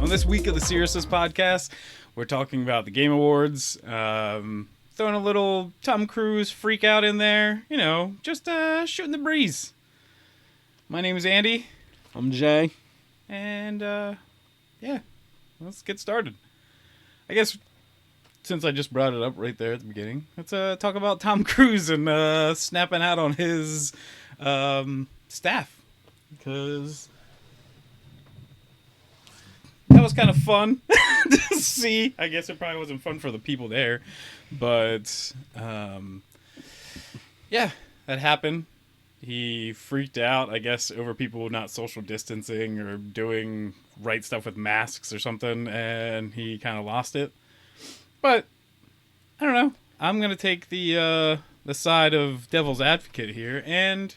On this week of the Seriousness podcast, we're talking about the Game Awards, throwing a little Tom Cruise freak out in there, just shooting the breeze. My name is Andy. I'm Jay. And, let's get started. I guess since I just brought it up right there at the beginning, let's talk about Tom Cruise and snapping out on his staff. Because that was kind of fun to see. I guess it probably wasn't fun for the people there. But, that happened. He freaked out, I guess, over people not social distancing or doing right stuff with masks or something, and he kind of lost it. But, I don't know. I'm going to take the side of devil's advocate here, and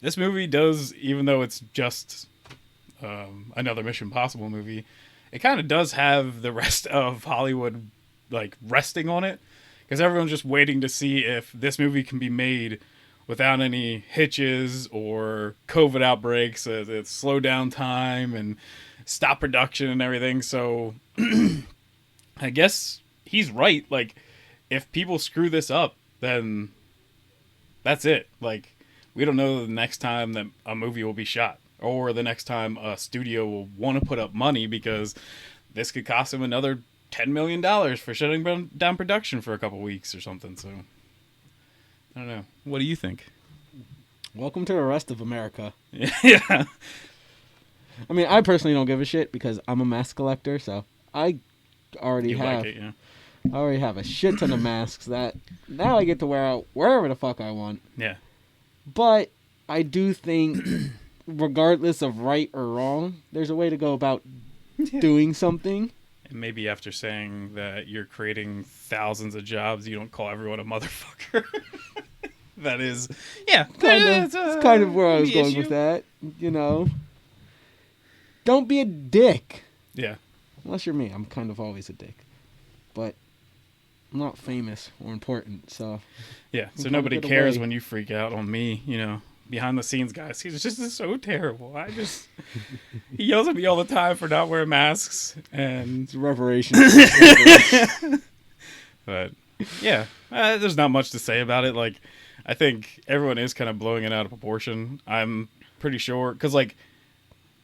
this movie does, even though it's just another Mission Impossible movie, it kind of does have the rest of Hollywood, resting on it, because everyone's just waiting to see if this movie can be made without any hitches or COVID outbreaks, it's slow down time and stop production and everything. So I guess he's right. If people screw this up, then that's it. We don't know the next time that a movie will be shot or the next time a studio will want to put up money, because this could cost him another $10 million for shutting down production for a couple weeks or something. So I don't know. What do you think? Welcome to the rest of America. Yeah. I mean, I personally don't give a shit because I'm a mask collector, so I already have a shit ton of masks that now I get to wear out wherever the fuck I want. Yeah. But I do think, regardless of right or wrong, there's a way to go about doing something. And maybe after saying that you're creating thousands of jobs, you don't call everyone a motherfucker. That is, yeah. It's kind of where I was going with that, Don't be a dick. Yeah. Unless you're me. I'm kind of always a dick. But I'm not famous or important, so... Yeah, so nobody cares when you freak out on me, behind the scenes, guys. He's just so terrible. He yells at me all the time for not wearing masks, and it's reparations. But yeah, there's not much to say about it. I think everyone is kind of blowing it out of proportion. I'm pretty sure, because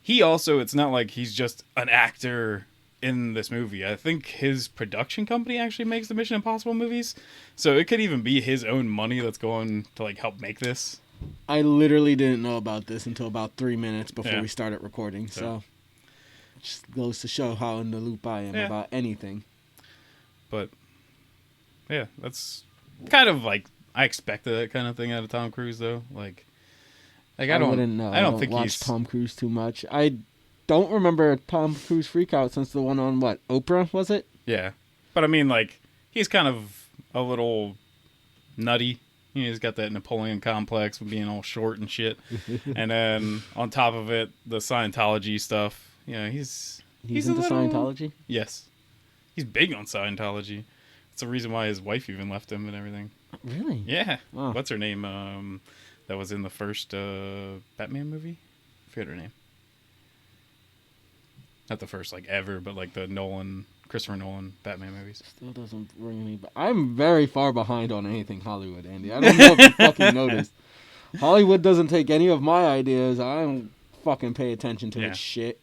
he also, it's not like he's just an actor in this movie. I think his production company actually makes the Mission Impossible movies, so it could even be his own money that's going to help make this. I literally didn't know about this until about 3 minutes before we started recording, so it just goes to show how in the loop I am about anything. But yeah, that's kind of I expected that kind of thing out of Tom Cruise, though. I wouldn't know. I don't think watch Tom Cruise too much. I don't remember a Tom Cruise freak out since the one on Oprah, was it? Yeah, but I mean, he's kind of a little nutty. He's got that Napoleon complex with being all short and shit. And then on top of it, the Scientology stuff. He's into Scientology? Yes. He's big on Scientology. It's the reason why his wife even left him and everything. Really? Yeah. Wow. What's her name? That was in the first Batman movie? I forget her name. Not the first, ever, but the Christopher Nolan Batman movies. Still doesn't ring any... I'm very far behind on anything Hollywood, Andy. I don't know if you fucking noticed. Hollywood doesn't take any of my ideas. I don't fucking pay attention to its shit.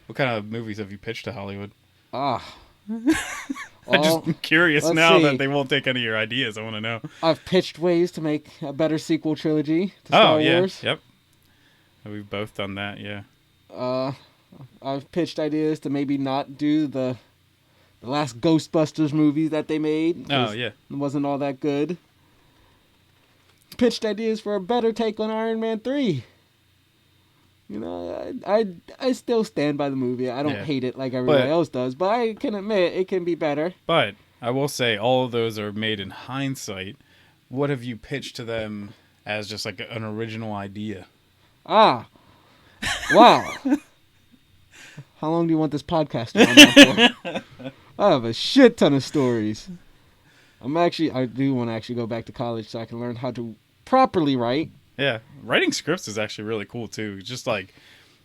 What kind of movies have you pitched to Hollywood? I'm just curious now that they won't take any of your ideas. I want to know. I've pitched ways to make a better sequel trilogy to Star Wars. Yep. We've both done that, yeah. I've pitched ideas to maybe not do the last Ghostbusters movie that they made. Oh, yeah. It wasn't all that good. Pitched ideas for a better take on Iron Man 3. I still stand by the movie. I don't hate it like everybody else does, but I can admit it can be better. But I will say all of those are made in hindsight. What have you pitched to them as just an original idea? Wow. How long do you want this podcast to run on for? I have a shit ton of stories. I do want to actually go back to college so I can learn how to properly write. Yeah, writing scripts is actually really cool too. Just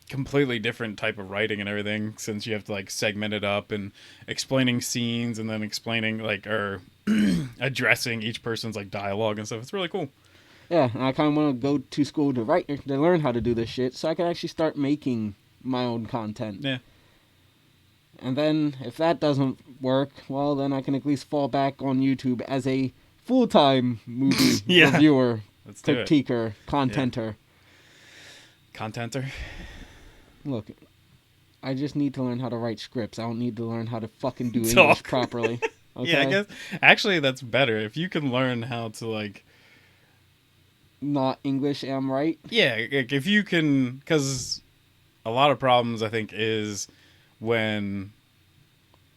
completely different type of writing and everything, since you have to like segment it up and explaining scenes and then explaining like or addressing each person's like dialogue and stuff. It's really cool. Yeah, and I kind of want to go to school to write, to learn how to do this shit, so I can actually start making my own content. Yeah. And then, if that doesn't work, well, then I can at least fall back on YouTube as a full-time movie reviewer, critiquer, contenter. Yeah. Contenter? Look, I just need to learn how to write scripts. I don't need to learn how to fucking do English properly. Okay? Yeah, I guess. Actually, that's better. If you can learn how to, like... Not English, am right? Yeah, if you can... Because a lot of problems, I think, is when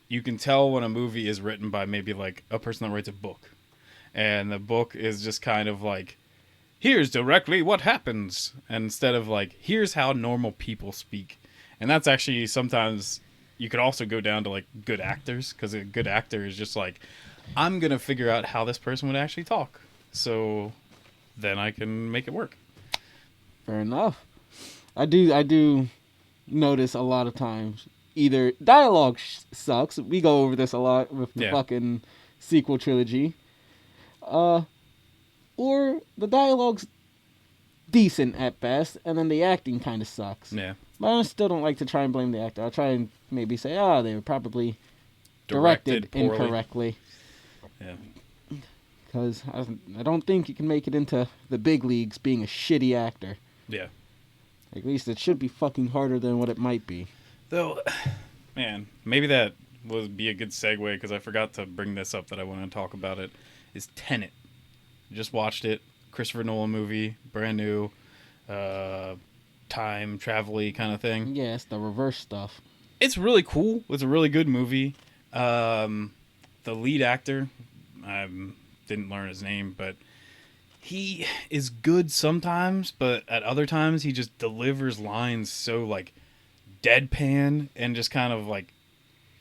you can tell when a movie is written by maybe, like, a person that writes a book. And the book is just kind of like, here's directly what happens. And instead of, like, here's how normal people speak. And that's actually sometimes... You could also go down to, like, good actors. Because a good actor is just like, I'm going to figure out how this person would actually talk. So... then I can make it work. Fair enough. I do notice a lot of times either dialogue sucks. We go over this a lot with the fucking sequel trilogy. Or the dialogue's decent at best, and then the acting kind of sucks. Yeah. But I still don't like to try and blame the actor. I'll try and maybe say, they were probably Directed incorrectly. Yeah. Because I don't think you can make it into the big leagues being a shitty actor. Yeah. At least it should be fucking harder than what it might be. Though, man, maybe that would be a good segue, because I forgot to bring this up that I want to talk about it, is Tenet. Just watched it. Christopher Nolan movie. Brand new. Time travel-y kind of thing. Yeah, it's the reverse stuff. It's really cool. It's a really good movie. The lead actor... didn't learn his name, but he is good sometimes, but at other times he just delivers lines so like deadpan and just kind of like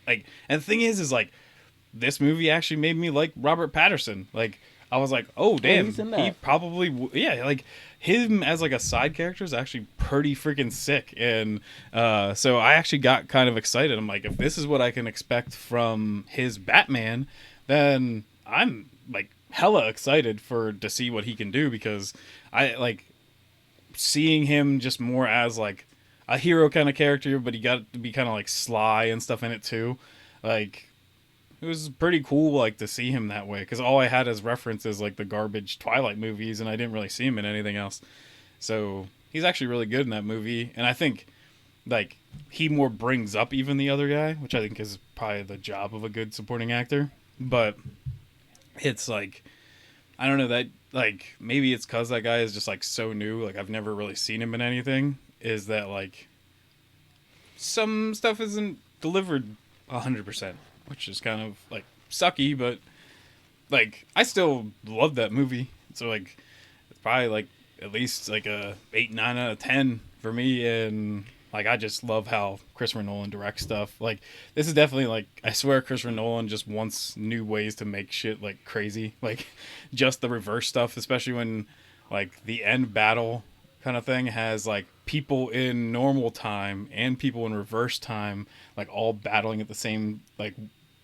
and the thing is like this movie actually made me like Robert Pattinson. Like I was like, oh damn, he probably like him as like a side character is actually pretty freaking sick. And so I actually got kind of excited. I'm like, if this is what I can expect from his Batman, then I'm like hella excited to see what he can do, because I like seeing him just more as like a hero kind of character, but he got to be kind of like sly and stuff in it too. Like it was pretty cool like to see him that way, because all I had as references like the garbage Twilight movies, and I didn't really see him in anything else. So he's actually really good in that movie, and I think like he more brings up even the other guy, which I think is probably the job of a good supporting actor. But it's like, I don't know, that like maybe it's because that guy is just like so new, like I've never really seen him in anything, is that like some stuff isn't delivered 100%, which is kind of like sucky, but like I still love that movie. So like it's probably like at least like a 8-9 out of 10 for me. And like I just love how Christopher Nolan directs stuff. Like this is definitely like, I swear Christopher Nolan just wants new ways to make shit like crazy. Like just the reverse stuff, especially when like the end battle kind of thing has like people in normal time and people in reverse time like all battling at the same like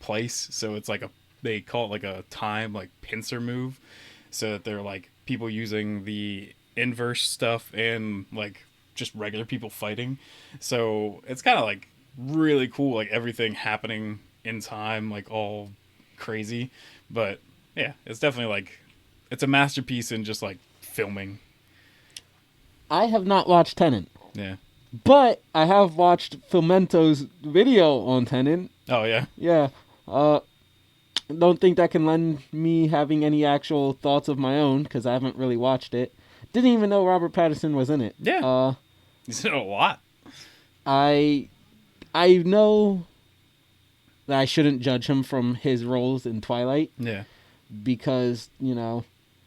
place. So it's like they call it like a time like pincer move, so that they're like people using the inverse stuff and like just regular people fighting. So it's kind of like really cool, like everything happening in time, like all crazy. But yeah, it's definitely like it's a masterpiece in just like filming. I have not watched Tenet. Yeah. But I have watched Filmento's video on Tenet. Oh yeah. Yeah. Don't think that can lend me having any actual thoughts of my own, because I haven't really watched it. Didn't even know Robert Pattinson was in it. Yeah. He's in a lot. I know that I shouldn't judge him from his roles in Twilight. Yeah. Because, you know,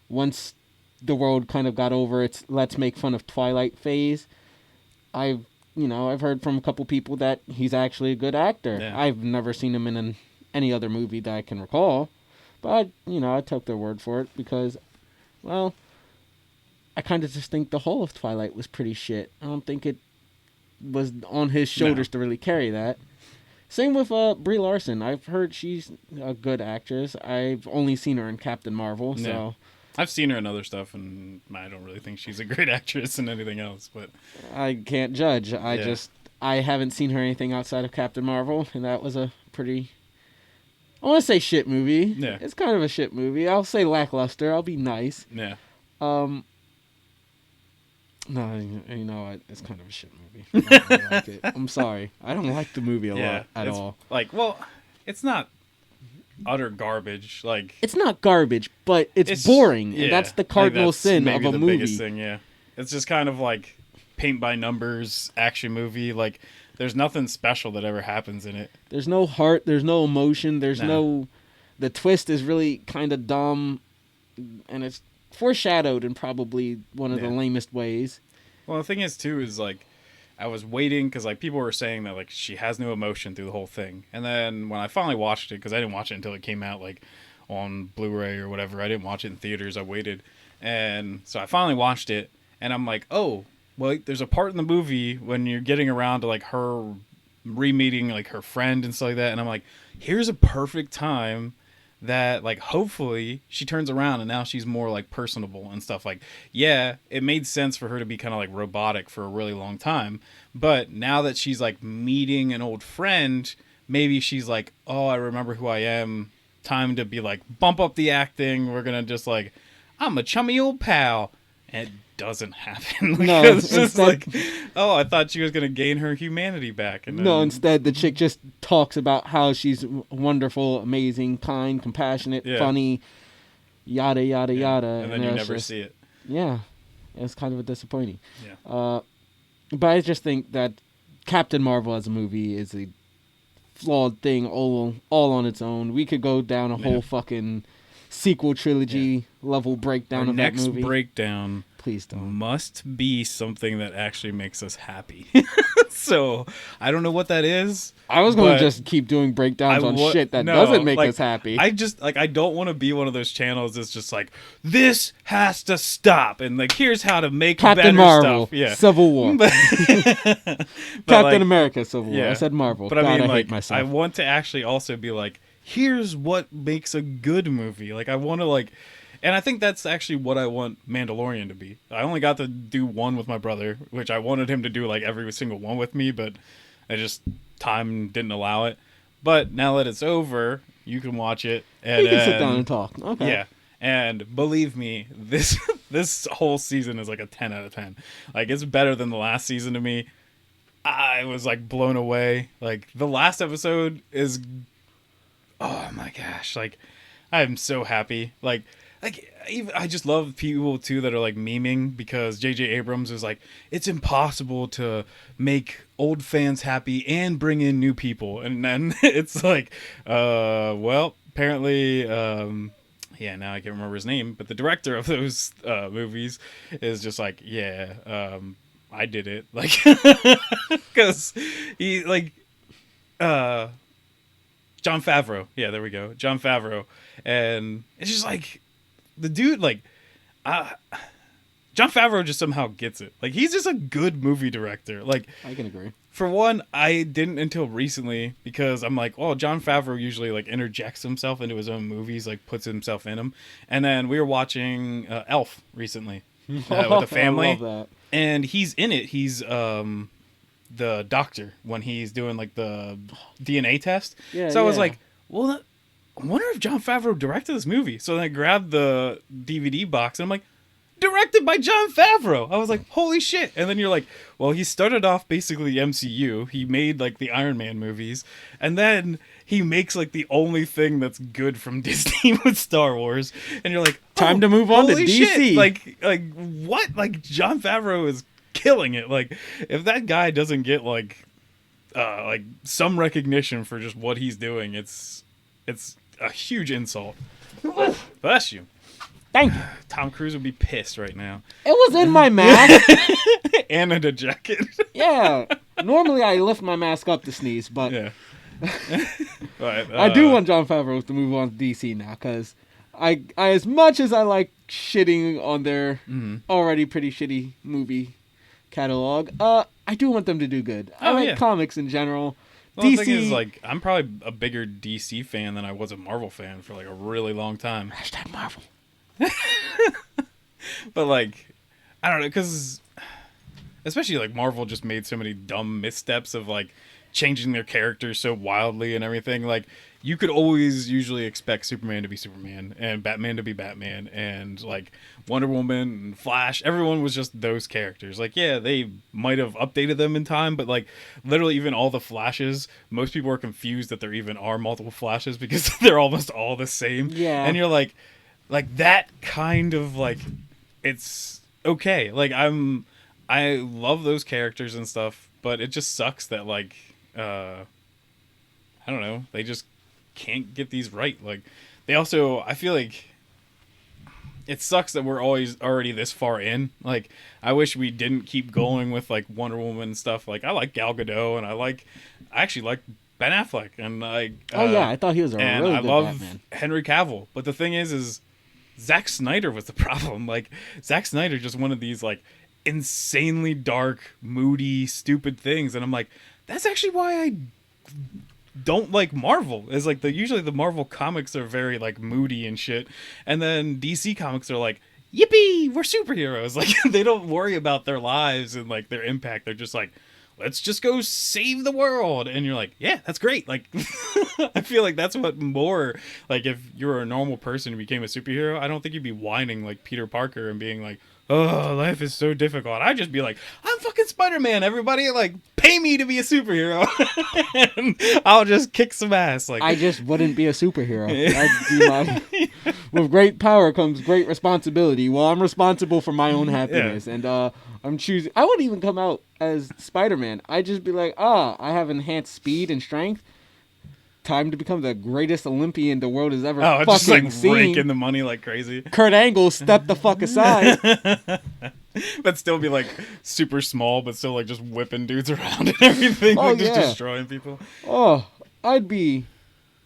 once the world kind of got over its let's make fun of Twilight phase, I've heard from a couple people that he's actually a good actor. Yeah. I've never seen him in any other movie that I can recall. But, I took their word for it because, well, I kind of just think the whole of Twilight was pretty shit. I don't think it was on his shoulders to really carry that. Same with Brie Larson. I've heard she's a good actress. I've only seen her in Captain Marvel, so... Yeah. I've seen her in other stuff, and I don't really think she's a great actress in anything else, but... I can't judge. I haven't seen her anything outside of Captain Marvel, and that was a pretty... I want to say shit movie. Yeah. It's kind of a shit movie. I'll say lackluster. I'll be nice. Yeah. No, you know what? It's kind of a shit movie. I don't really like it. I'm sorry. I don't like the movie a lot at all. Like, well, it's not utter garbage. Like, it's not garbage, but it's boring, and that's the cardinal sin of a movie. Maybe the biggest thing, yeah. It's just kind of like paint by numbers action movie. Like, there's nothing special that ever happens in it. There's no heart. There's no emotion. There's no. The twist is really kind of dumb, and it's foreshadowed in probably one of the lamest ways. Well, the thing is too is like I was waiting because like people were saying that like she has no emotion through the whole thing, and then when I finally watched it, because I didn't watch it until it came out like on Blu-ray or whatever, I didn't watch it in theaters. I waited, and so I finally watched it, and I'm like, oh, well, there's a part in the movie when you're getting around to like her re-meeting like her friend and stuff like that, and I'm like, here's a perfect time that like hopefully she turns around and now she's more like personable and stuff. Like, yeah, it made sense for her to be kind of like robotic for a really long time, but now that she's like meeting an old friend, maybe she's like, oh, I remember who I am, time to be like bump up the acting, we're gonna just like, I'm a chummy old pal, and it doesn't happen. Like, No, it's just like, oh, I thought she was gonna gain her humanity back, and then... No, instead the chick just talks about how she's wonderful, amazing, kind, compassionate, funny, yada yada yada, and then you never see it. Yeah, it's kind of disappointing. Yeah. But I just think that Captain Marvel as a movie is a flawed thing all on its own. We could go down a whole fucking sequel trilogy level breakdown of that movie. Next breakdown, please don't, must be something that actually makes us happy. So I don't know what that is. I was going to just keep doing breakdowns on shit that doesn't make us happy. I just like, I don't want to be one of those channels that's just like, this has to stop, and like, here's how to make Captain better Marvel, stuff. Yeah. Civil War. Captain America, Civil War. Yeah. I said Marvel. But I mean, I like, hate myself. I want to actually also be like, here's what makes a good movie. Like, I want to like, and I think that's actually what I want Mandalorian to be. I only got to do one with my brother, which I wanted him to do like every single one with me, but time didn't allow it. But now that it's over, you can watch it. And we can sit down and talk. Okay. Yeah. And believe me, this whole season is like a 10 out of 10. Like, it's better than the last season to me. I was like blown away. Like, the last episode is, oh my gosh, like, I'm so happy. Like even, I just love people too that are like memeing, because J.J. Abrams is like, it's impossible to make old fans happy and bring in new people, and then it's like, well, apparently, yeah, now I can't remember his name, but the director of those movies is just like, yeah, I did it, like, because he like, Jon Favreau, yeah, there we go, Jon Favreau, and it's just like, the dude, like, Jon Favreau just somehow gets it. Like, he's just a good movie director. Like, I can agree. For one, I didn't until recently, because I'm like, well, Jon Favreau usually like interjects himself into his own movies, like puts himself in them. And then we were watching Elf recently with the family, I love that. and he's in it. He's the doctor when he's doing like the DNA test. Yeah, so I was like, well, I wonder if Jon Favreau directed this movie. So then I grabbed the DVD box, and I'm like, directed by Jon Favreau. I was like, holy shit. And then you're like, well, he started off basically the MCU. He made like the Iron Man movies, and then he makes like the only thing that's good from Disney with Star Wars. And you're like, time to move on to DC. Shit. Like what? Like, Jon Favreau is killing it. Like, if that guy doesn't get like some recognition for just what he's doing, it's a huge insult. Bless you. Thank you. Tom Cruise would be pissed right now. It was in my mask. And in a jacket. Yeah. Normally I lift my mask up to sneeze, but yeah. But, I do want Jon Favreau to move on to DC now, because I as much as I like shitting on their already pretty shitty movie catalog, I do want them to do good. I like comics in general. Well, DC... the thing is, like, I'm probably a bigger DC fan than I was a Marvel fan for, like, a really long time. Hashtag Marvel. But, like, I don't know, because... Especially, like, Marvel just made so many dumb missteps of, like, changing their characters so wildly and everything. Like, you could always usually expect Superman to be Superman and Batman to be Batman and, like, Wonder Woman and Flash. Everyone was just those characters. Like, yeah, they might have updated them in time, but, like, literally even all the Flashes, most people are confused that there even are multiple Flashes because they're almost all the same. Yeah. And you're like that kind of, like, it's okay. Like, I love those characters and stuff, but it just sucks that, like, I don't know, they just can't get these right. Like, they also, I feel like it sucks that we're always already this far in. Like, I wish we didn't keep going with, like, Wonder Woman and stuff. Like, I like Gal Gadot, and I actually like Ben Affleck, and I I thought he was a really good love Batman. Henry Cavill. But the thing is Zack Snyder was the problem. Like, Zack Snyder just one of these, like, insanely dark, moody, stupid things, and I'm like, that's actually why I don't like Marvel. Is like usually the Marvel comics are very, like, moody and shit, and then DC comics are like, yippee, we're superheroes. Like, they don't worry about their lives and, like, their impact. They're just like, let's just go save the world, and you're like, yeah, that's great. Like, I feel like that's what more, like, if you're a normal person who became a superhero, I don't think you'd be whining like Peter Parker and being like, oh, life is so difficult. I'd just be like, I'm fucking Spider-Man, everybody. Like, pay me to be a superhero. And I'll just kick some ass. Like, I just wouldn't be a superhero. I'd be with great power comes great responsibility. Well, I'm responsible for my own happiness. Yeah. And I'm choosing. I wouldn't even come out as Spider-Man. I'd just be like, I have enhanced speed and strength. Time to become the greatest Olympian the world has ever fucking just, like, seen. Raking the money like crazy. Kurt Angle, step the fuck aside. But still be, like, super small, but still, like, just whipping dudes around and everything. Like, just destroying people. Oh, I'd be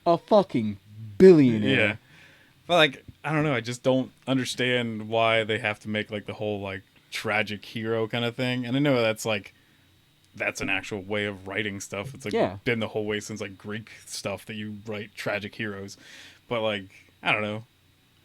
a fucking billionaire. Yeah. But, like, I don't know. I just don't understand why they have to make, like, the whole, like, tragic hero kind of thing. And I know that's, like, that's an actual way of writing stuff. It's, like, been the whole way since, like, Greek stuff that you write tragic heroes. But, like, I don't know.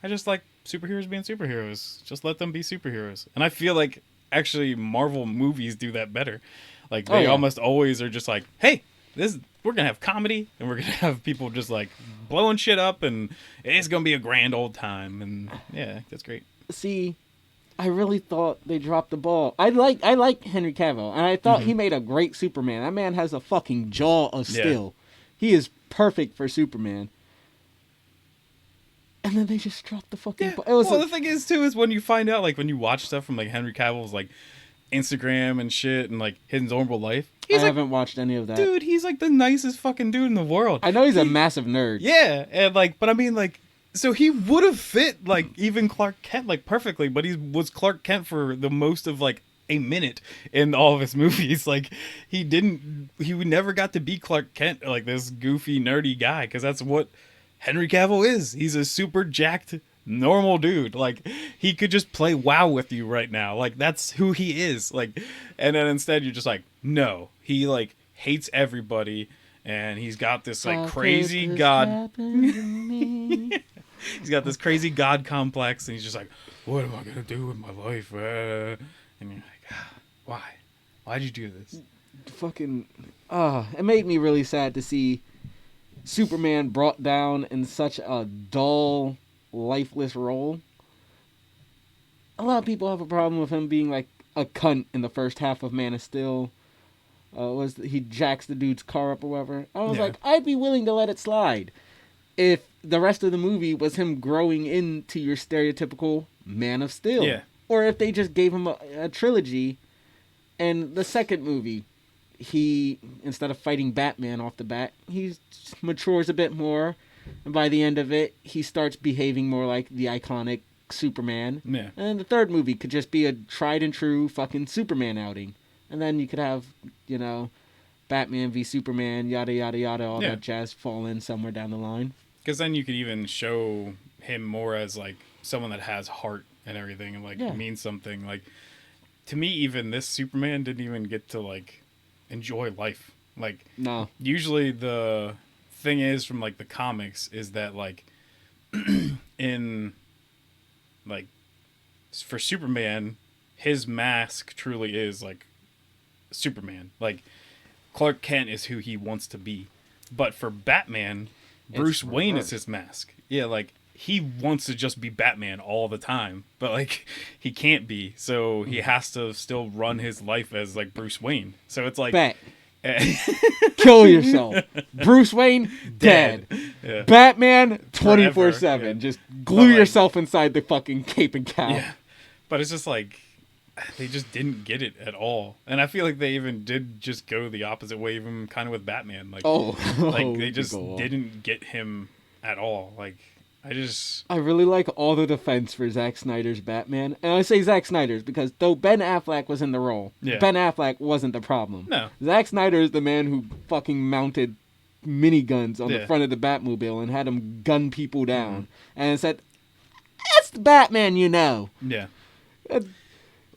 I just like superheroes being superheroes. Just let them be superheroes. And I feel like, actually, Marvel movies do that better. Like, they almost always are just like, hey, we're going to have comedy, and we're going to have people just, like, blowing shit up, and it's going to be a grand old time. And, yeah, that's great. See, I really thought they dropped the ball. I like Henry Cavill, and I thought he made a great Superman. That man has a fucking jaw of steel. Yeah. He is perfect for Superman. And then they just dropped the fucking ball. Well, the thing is, too, is when you find out, like, when you watch stuff from, like, Henry Cavill's, like, Instagram and shit and, like, his normal life. I haven't watched any of that. Dude, he's, like, the nicest fucking dude in the world. I know he's a massive nerd. Yeah, and, like, but I mean, like, so he would have fit, like, even Clark Kent, like, perfectly, but he was Clark Kent for the most of, like, a minute in all of his movies. Like, he never got to be Clark Kent, like, this goofy, nerdy guy, because that's what Henry Cavill is. He's a super jacked, normal dude. Like, he could just play WoW with you right now. Like, that's who he is. Like, and then instead you're just like, no, he, like, hates everybody, and he's got this, like, crazy god. He's got this crazy god complex, and he's just like, what am I gonna do with my life? And you're like, why? Why'd you do this? Fucking, it made me really sad to see Superman brought down in such a dull, lifeless role. A lot of people have a problem with him being, like, a cunt in the first half of Man of Steel. He jacks the dude's car up or whatever. I was like, I'd be willing to let it slide if the rest of the movie was him growing into your stereotypical Man of Steel. Yeah. Or if they just gave him a trilogy, and the second movie, he, instead of fighting Batman off the bat, he matures a bit more, and by the end of it, he starts behaving more like the iconic Superman. Yeah. And the third movie could just be a tried and true fucking Superman outing. And then you could have, you know, Batman v Superman, yada, yada, yada, all that jazz fall in somewhere down the line. Because then you could even show him more as, like, someone that has heart and everything and, like, means something. Like, to me, even this Superman didn't even get to like enjoy life. Like, no. Usually the thing is from like the comics is that like in like for Superman, his mask truly is like Superman. Like Clark Kent is who he wants to be. But for Batman, Bruce Wayne is his mask. Yeah, like he wants to just be Batman all the time, but like he can't be. So he has to still run his life as like Bruce Wayne. So it's like kill yourself. Bruce Wayne dead. Yeah. Batman 24/7. Yeah. Just glue yourself inside the fucking cape and cowl. Yeah. But it's just like they just didn't get it at all. And I feel like they even did just go the opposite way, even kind of with Batman. Like, they just didn't get him at all. Like, I really like all the defense for Zack Snyder's Batman. And I say Zack Snyder's because though Ben Affleck was in the role, Ben Affleck wasn't the problem. No. Zack Snyder is the man who fucking mounted miniguns on the front of the Batmobile and had him gun people down. And said, that's the Batman you know. Yeah.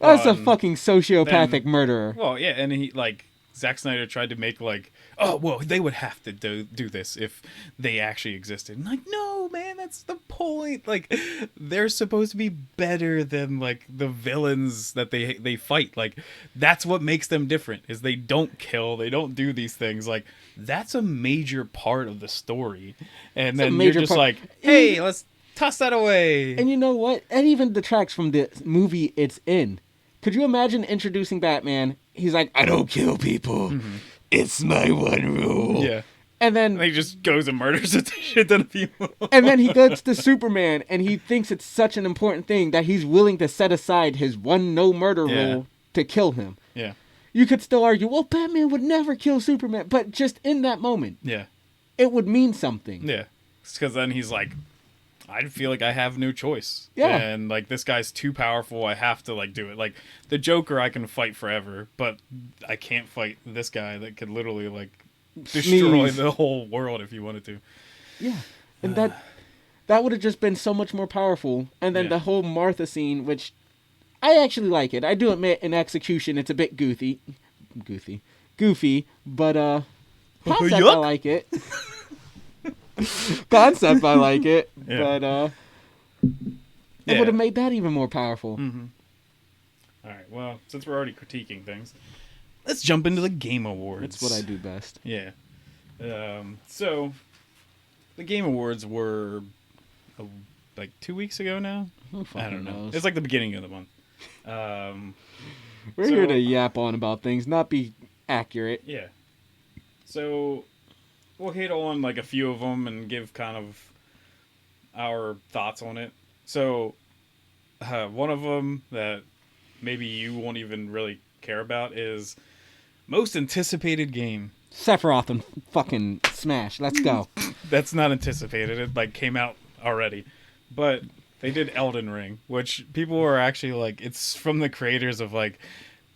That's a fucking sociopathic murderer. Well, yeah, and he, like, Zack Snyder tried to make, like, oh, well, they would have to do this if they actually existed. And like, no, man, that's the point. Like, they're supposed to be better than, like, the villains that they fight. Like, that's what makes them different, is they don't kill, they don't do these things. Like, that's a major part of the story. And then you're just like, hey, let's toss that away. And you know what? It even detracts from the movie it's in. Could you imagine introducing Batman? He's like, I don't kill people. Mm-hmm. It's my one rule. Yeah. And then he just goes and murders a shit ton of people. And then he goes to Superman, and he thinks it's such an important thing that he's willing to set aside his one no murder rule to kill him. Yeah. You could still argue, well, Batman would never kill Superman, but just in that moment, it would mean something. Yeah. Because then he's like, I feel like I have no choice. Yeah. And, like, this guy's too powerful. I have to, like, do it. Like, the Joker I can fight forever, but I can't fight this guy that could literally, like, destroy the whole world if he wanted to. Yeah. And that would have just been so much more powerful. And then the whole Martha scene, which I actually like it. I do admit in execution it's a bit goofy, but concept I like it. Concept I like it, but it would have made that even more powerful. Mm-hmm. All right, well, since we're already critiquing things, let's jump into the Game Awards. That's what I do best. Yeah. So, the Game Awards were like 2 weeks ago now? I don't know. It's like the beginning of the month. We're here to yap on about things, not be accurate. Yeah. So, we'll hit on like a few of them and give kind of our thoughts on it. So, one of them that maybe you won't even really care about is most anticipated game. Sephiroth and fucking Smash. Let's go. That's not anticipated. It like came out already. But they did Elden Ring, which people are actually like, it's from the creators of like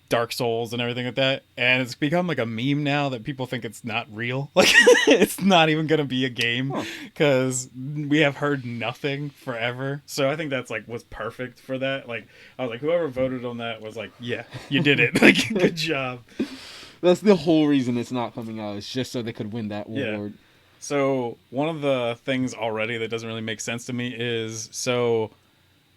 Dark Souls and everything like that, and it's become like a meme now that people think it's not real. Like, it's not even gonna be a game because we have heard nothing forever. So I think that's like was perfect for that. Like, I was like, whoever voted on that was like, yeah, you did it. Like, good job. That's the whole reason it's not coming out. It's just so they could win that award. So one of the things already that doesn't really make sense to me is, so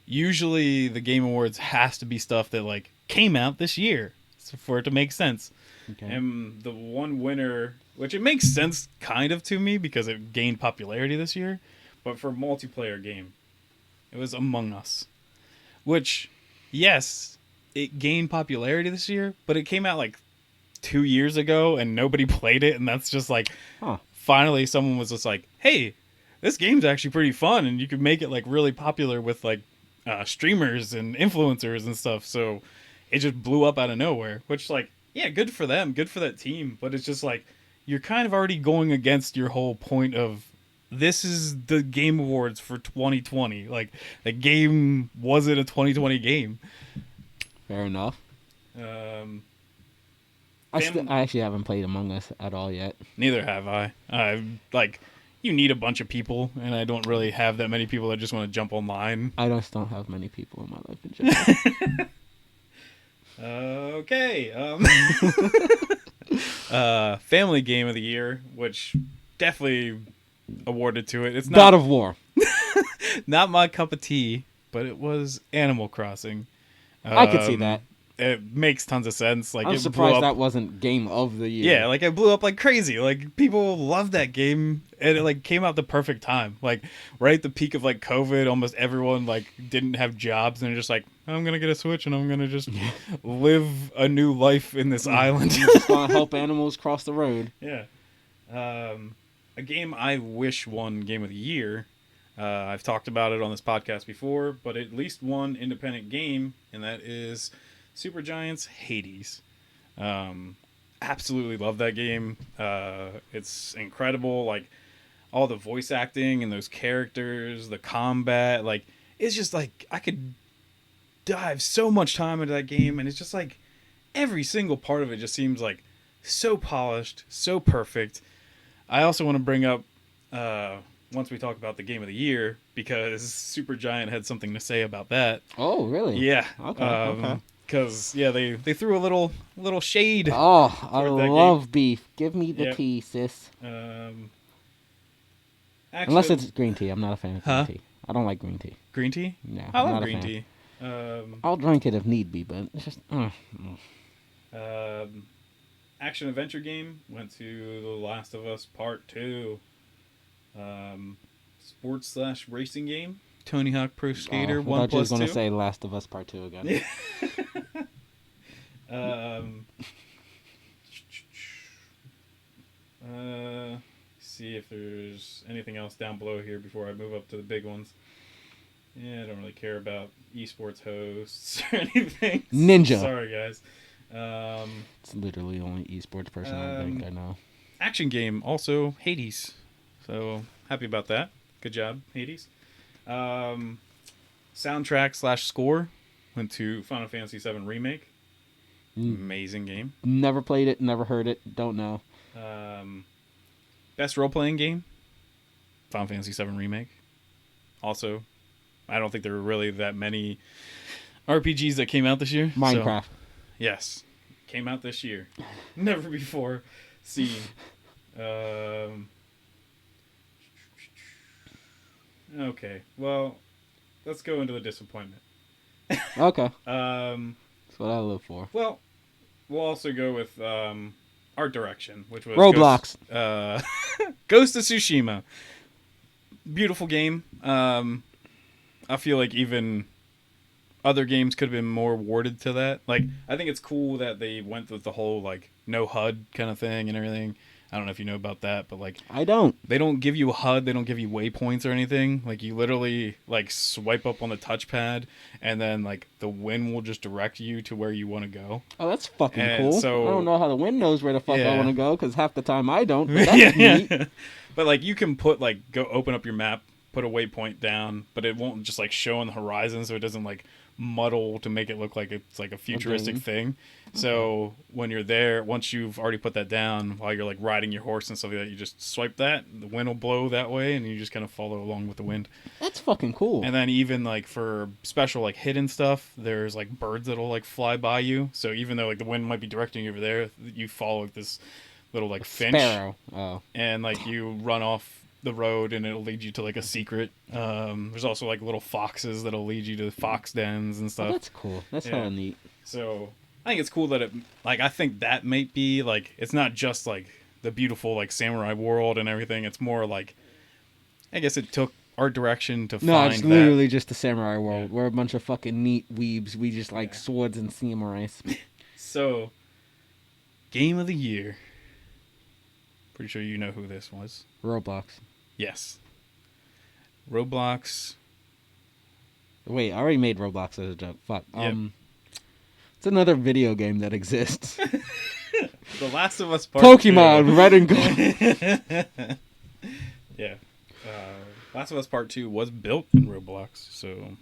usually the Game Awards has to be stuff that like came out this year for it to make sense. Okay. And the one winner, which it makes sense kind of to me because it gained popularity this year, but for multiplayer game, it was Among Us, which, yes, it gained popularity this year, but it came out like 2 years ago and nobody played it, and that's just like, finally someone was just like, hey, this game's actually pretty fun, and you could make it like really popular with like streamers and influencers and stuff. So it just blew up out of nowhere, which, like, yeah, good for them, good for that team, but it's just like, you're kind of already going against your whole point of, this is the Game Awards for 2020. Like, the game wasn't a 2020 game. Fair enough. I actually haven't played Among Us at all yet. Neither have I. Like, you need a bunch of people, and I don't really have that many people that just want to jump online. I just don't have many people in my life in general. Okay. Family game of the year, which definitely awarded to it. It's not God of War. not my cup of tea, but it was Animal Crossing. I could see that. It makes tons of sense. Like I'm it blew surprised up. that wasn't Game of the Year. Yeah, like it blew up like crazy. Like people loved that game, and it like came out the perfect time. Like right at the peak of like COVID, almost everyone like didn't have jobs, and they're just like, I'm gonna get a Switch, and I'm gonna just live a new life in this island. You just want to help animals cross the road. Yeah. A game I wish won Game of the Year. I've talked about it on this podcast before, but at least one independent game, and that is Supergiant's Hades. Absolutely love that game. It's incredible. Like all the voice acting and those characters, the combat, like it's just like I could dive so much time into that game, and it's just like every single part of it just seems like so polished, so perfect. I also want to bring up once we talk about the game of the year because Supergiant had something to say about that. Oh, really? Yeah. Okay. Because they threw a little shade. Oh, I love game. beef. Give me the tea, sis. Actually, Unless it's green tea. I'm not a fan of green tea. I don't like green tea. Green tea? No, I I'm love not green a fan. tea. I'll drink it if need be, but it's just. Action adventure game went to The Last of Us Part 2. Sports/racing game, Tony Hawk Pro Skater 1+2. I thought you was going to say Last of Us Part 2 again. See if there's anything else down below here before I move up to the big ones. Yeah, I don't really care about esports hosts or anything. Ninja. Sorry, guys. It's literally the only esports person I think I know. Action game, also Hades. So happy about that. Good job, Hades. Soundtrack/score went to Final Fantasy VII Remake. Amazing game. Never played it, never heard it, don't know. Best role-playing game, Final Fantasy VII Remake. Also, I don't think there were really that many RPGs that came out this year. Minecraft. So, yes. Came out this year. Never before seen. Okay. Well, let's go into the disappointment. Okay. That's what I live for. Well, we'll also go with art direction, which was Roblox. Ghost of Tsushima. Beautiful game. I feel like even other games could have been more awarded to that. Like, I think it's cool that they went with the whole like no HUD kind of thing and everything. I don't know if you know about that, but like I don't. They don't give you a HUD, they don't give you waypoints or anything. Like you literally like swipe up on the touchpad and then like the wind will just direct you to where you want to go. Oh, that's fucking cool. So, I don't know how the wind knows where the fuck I want to go because half the time I don't. But yeah. that's neat. But like you can put like go open up your map, put a waypoint down, but it won't just like show on the horizon, so it doesn't like muddle to make it look like it's like a futuristic thing. So when you're there, once you've already put that down, while you're like riding your horse and stuff like that, you just swipe that, the wind will blow that way, and you just kind of follow along with the wind. That's fucking cool. And then even like for special like hidden stuff, there's like birds that'll like fly by you. So even though like the wind might be directing you over there, you follow like, this little like finch. Sparrow. Oh. And like you run off the road and it'll lead you to like a secret. There's also like little foxes that'll lead you to fox dens and stuff. Oh, that's cool. That's hella neat. So I think it's cool that it like I think that might be like it's not just like the beautiful like samurai world and everything. It's more like I guess it took art direction to find it's that. literally just the samurai world. We're a bunch of fucking neat weebs. We just like swords and samurais. So game of the year. Pretty sure you know who this was. Roblox. Yes. Roblox. Wait, I already made Roblox as a joke. Fuck. Yep. It's another video game that exists. The Last of Us Part Pokemon 2. Red and Gold. Yeah. Last of Us Part 2 was built in Roblox, so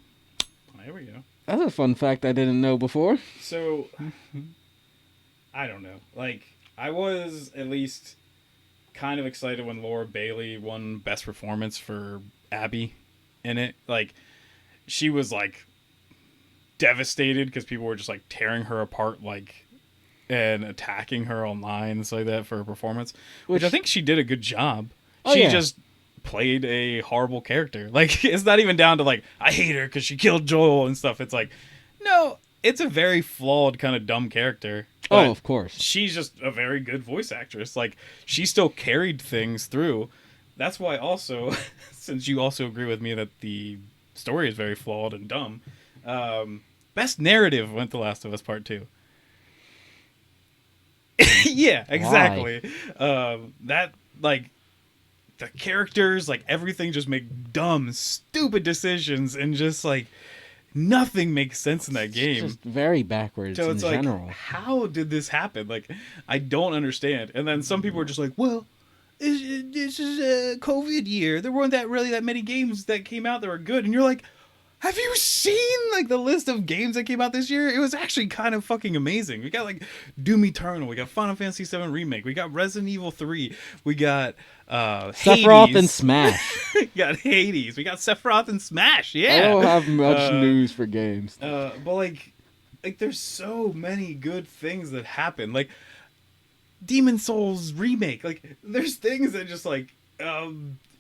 there we go. That's a fun fact I didn't know before. So, I don't know. Like, I was at least kind of excited when Laura Bailey won Best Performance for Abby in it. Like, she was like devastated because people were just like tearing her apart, like, and attacking her online and stuff like that for her performance, which I think she did a good job. She just played a horrible character. Like, it's not even down to like, I hate her because she killed Joel and stuff. It's like, no, it's a very flawed kind of dumb character. Oh, of course. She's just a very good voice actress. Like, she still carried things through. That's why also, since you also agree with me that the story is very flawed and dumb, best narrative went to Last of Us Part 2. Yeah, exactly. That, like, the characters, like, everything just make dumb, stupid decisions, and just, like, nothing makes sense in that game. It's just very backwards in general. Like, how did this happen? Like, I don't understand. And then some people are just like, well, this is a COVID year. There weren't really that many games that came out that were good. And you're like, have you seen, like, the list of games that came out this year? It was actually kind of fucking amazing. We got, like, Doom Eternal. We got Final Fantasy VII Remake. We got Resident Evil 3. We got Sephiroth Hades. and Smash. We got Hades. We got Sephiroth and Smash. Yeah. I don't have much news for games. But, like, there's so many good things that happen. Like, Demon Souls Remake. Like, there's things that just, like,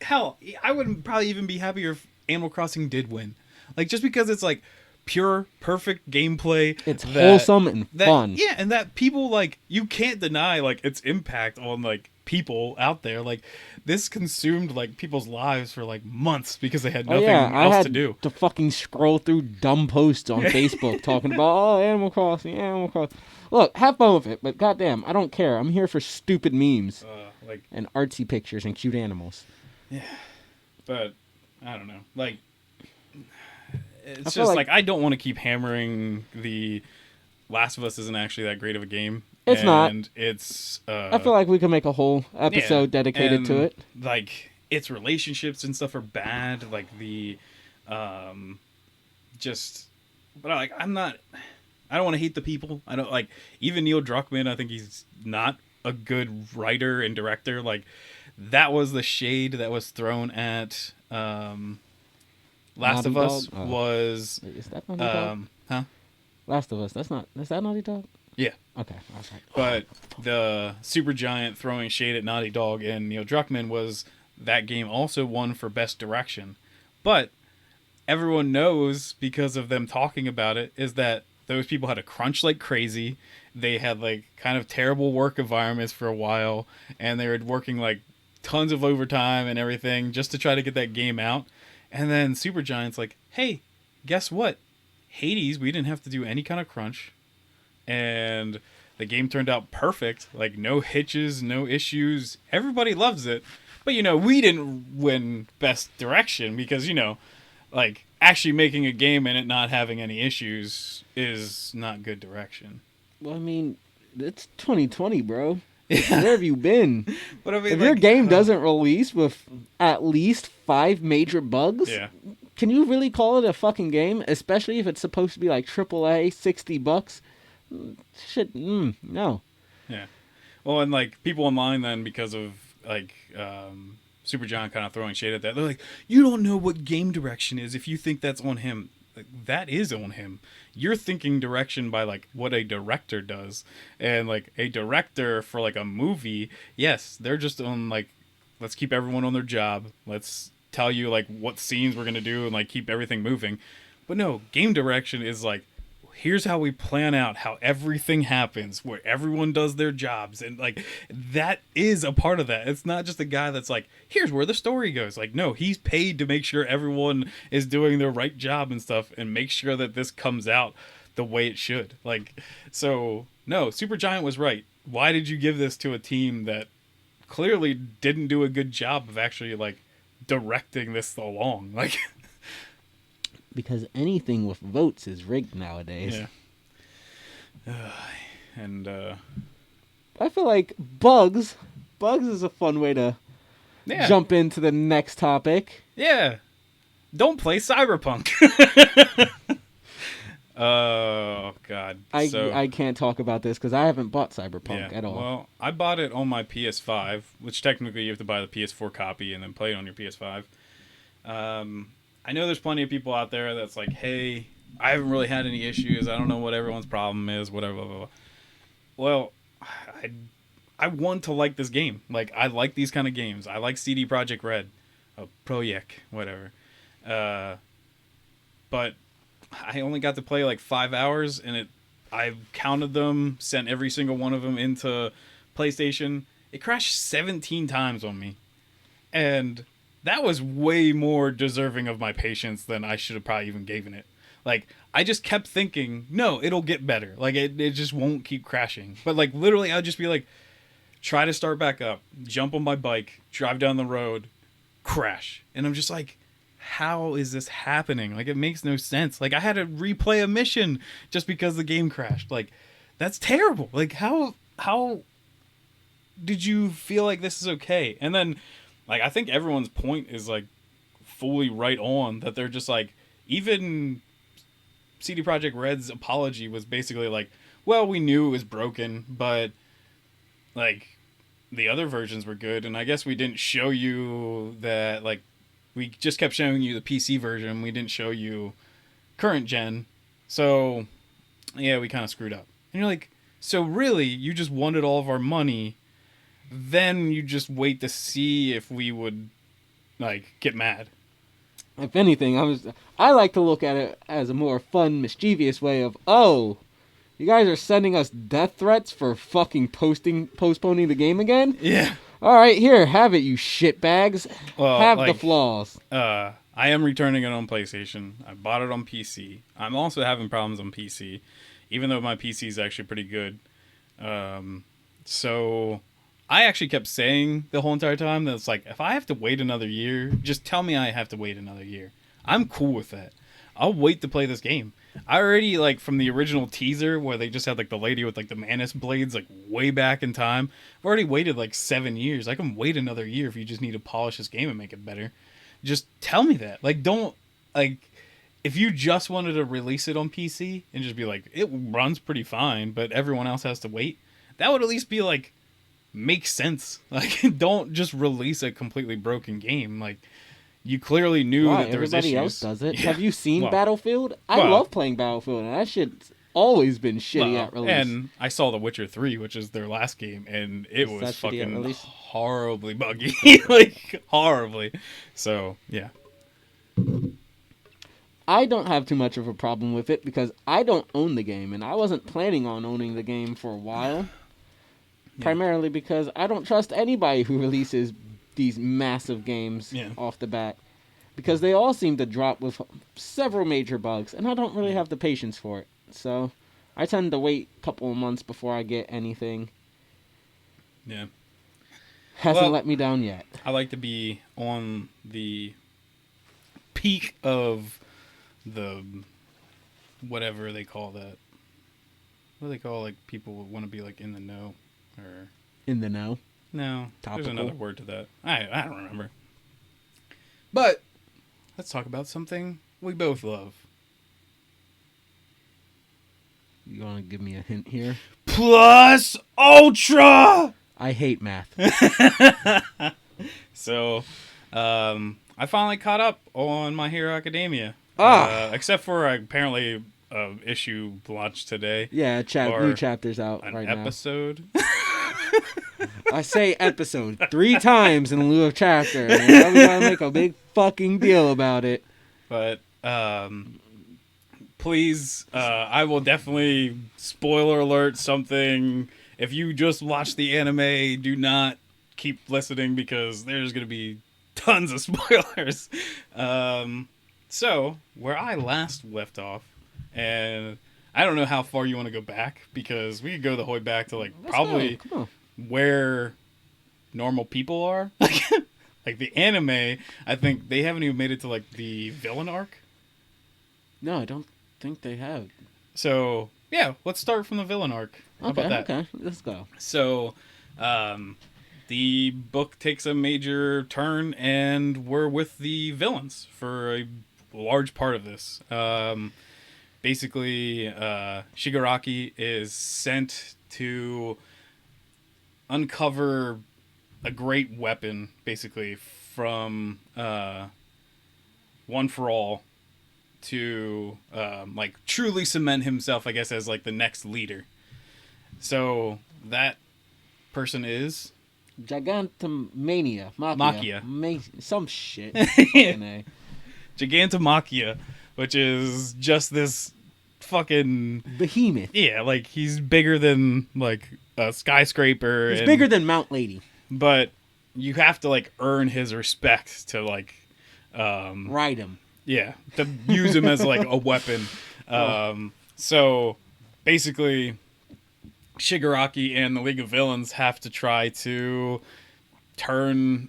hell, I wouldn't probably even be happier if Animal Crossing did win. Like, just because it's, like, pure, perfect gameplay. It's wholesome and fun. Yeah, and that people, like, you can't deny, like, its impact on, like, people out there. Like, this consumed, like, people's lives for, like, months because they had nothing else to do. To fucking scroll through dumb posts on Facebook talking about, Animal Crossing, Animal Crossing. Look, have fun with it, but goddamn, I don't care. I'm here for stupid memes and artsy pictures and cute animals. Yeah, but I don't know. Like, it's just like I don't want to keep hammering the Last of Us isn't actually that great of a game. It's not. It's. I feel like we could make a whole episode dedicated to it. Like, its relationships and stuff are bad. Like the, just, but like I'm not. I don't want to hate the people. I don't like even Neil Druckmann. I think he's not a good writer and director. Like, that was the shade that was thrown at Last of Us was. Wait, is that Naughty Dog? Huh? Last of Us. Is that Naughty Dog? Yeah. Okay. I was like, but the Supergiant throwing shade at Naughty Dog and Neil Druckmann was that game also won for best direction. But everyone knows because of them talking about it is that those people had to crunch like crazy. They had like kind of terrible work environments for a while, and they were working like tons of overtime and everything just to try to get that game out. And then Supergiant's like, hey, guess what? Hades, we didn't have to do any kind of crunch. And the game turned out perfect. Like, no hitches, no issues. Everybody loves it. But, we didn't win best direction because, like, actually making a game and it not having any issues is not good direction. Well, I mean, it's 2020, bro. Yeah. Where have you been? But I mean, if your game doesn't release with at least 5 major bugs, can you really call it a fucking game? Especially if it's supposed to be like AAA, $60. Shit, no. Yeah. Well, and like people online then, because of like Supergiant kind of throwing shade at that, they're like, you don't know what game direction is if you think that's on him. Like, that is on him. You're thinking direction by like what a director does, and like a director for like a movie, yes, they're just on like, let's keep everyone on their job. Let's tell you like what scenes we're gonna do and like keep everything moving. But no, game direction is like, here's how we plan out how everything happens, where everyone does their jobs, and like that is a part of that. It's not just a guy that's like, here's where the story goes. Like, no, he's paid to make sure everyone is doing their right job and stuff, and make sure that this comes out the way it should. Like, so no, Supergiant was right. Why did you give this to a team that clearly didn't do a good job of actually like directing this along? Like, because anything with votes is rigged nowadays. Yeah. And I feel like bugs is a fun way to jump into the next topic. Yeah. Don't play Cyberpunk. Oh, God. I can't talk about this because I haven't bought Cyberpunk at all. Well, I bought it on my PS5, which technically you have to buy the PS4 copy and then play it on your PS5. I know there's plenty of people out there that's like, hey, I haven't really had any issues. I don't know what everyone's problem is, whatever, blah, blah, blah. Well, I want to like this game. Like, I like these kind of games. I like CD Projekt Red. Project, whatever. But I only got to play like 5 hours, and I counted them, sent every single one of them into PlayStation. It crashed 17 times on me. And that was way more deserving of my patience than I should have probably even given it. Like, I just kept thinking, no, it'll get better. Like, it just won't keep crashing. But, like, literally, I'd just be like, try to start back up, jump on my bike, drive down the road, crash. And I'm just like, how is this happening? Like, it makes no sense. Like, I had to replay a mission just because the game crashed. Like, that's terrible. Like, how did you feel like this is okay? And then, like, I think everyone's point is, like, fully right on, that they're just like, even CD Projekt Red's apology was basically like, well, we knew it was broken, but, like, the other versions were good, and I guess we didn't show you that, like, we just kept showing you the PC version. We didn't show you current gen. So, yeah, we kind of screwed up. And you're like, so really, you just wanted all of our money, then you just wait to see if we would, like, get mad. If anything, I like to look at it as a more fun, mischievous way of, oh, you guys are sending us death threats for fucking postponing the game again? Yeah. All right, here, have it, you shitbags. Well, have like, the flaws. I am returning it on PlayStation. I bought it on PC. I'm also having problems on PC, even though my PC is actually pretty good. So I actually kept saying the whole entire time that it's like, if I have to wait another year, just tell me I have to wait another year. I'm cool with that. I'll wait to play this game. I already, like, from the original teaser where they just had, like, the lady with, like, the Manus blades, like, way back in time. I've already waited, like, 7 years. I can wait another year if you just need to polish this game and make it better. Just tell me that. Like, don't, like, if you just wanted to release it on PC and just be like, it runs pretty fine, but everyone else has to wait, that would at least be, like, make sense. Like, don't just release a completely broken game. Like, you clearly knew that there was issues. Everybody else does it. Yeah. Have you seen Battlefield? I love playing Battlefield, and that shit's always been shitty at release. And I saw The Witcher 3, which is their last game, and it was fucking horribly buggy. Like, horribly. So, yeah. I don't have too much of a problem with it because I don't own the game, and I wasn't planning on owning the game for a while. Yeah. Primarily because I don't trust anybody who releases these massive games off the bat, because they all seem to drop with several major bugs, and I don't really have the patience for it. So I tend to wait a couple of months before I get anything. Yeah. Hasn't let me down yet. I like to be on the peak of the whatever they call that. What do they call, like, people who want to be, like, in the know? Or in the know? No, Topical. There's another word to that. I don't remember. But let's talk about something we both love. You want to give me a hint here? Plus Ultra! I hate math. So, I finally caught up on My Hero Academia. Except for apparently issue launched today. Yeah, new chapter's out right now. An episode? I say episode 3 times in lieu of chapter. And we gotta make a big fucking deal about it. But, please, I will definitely, spoiler alert, something. If you just watch the anime, do not keep listening because there's going to be tons of spoilers. So, where I last left off, and I don't know how far you want to go back, because we could go the whole way back to, like, probably where normal people are. Like, the anime, I think they haven't even made it to, like, the villain arc. No, I don't think they have. So, yeah, let's start from the villain arc. How about that? Okay, let's go. So, the book takes a major turn, and we're with the villains for a large part of this. Basically, Shigaraki is sent to uncover a great weapon, basically, from One for All, to like truly cement himself, I guess, as like the next leader. So that person is Gigantomania. Machia. Some shit. Gigantomachia, which is just this fucking behemoth. Yeah, like he's bigger than like a skyscraper. He's bigger than Mount Lady. But you have to like earn his respect to like ride him. Yeah, to use him as like a weapon. So basically Shigaraki and the League of Villains have to try to turn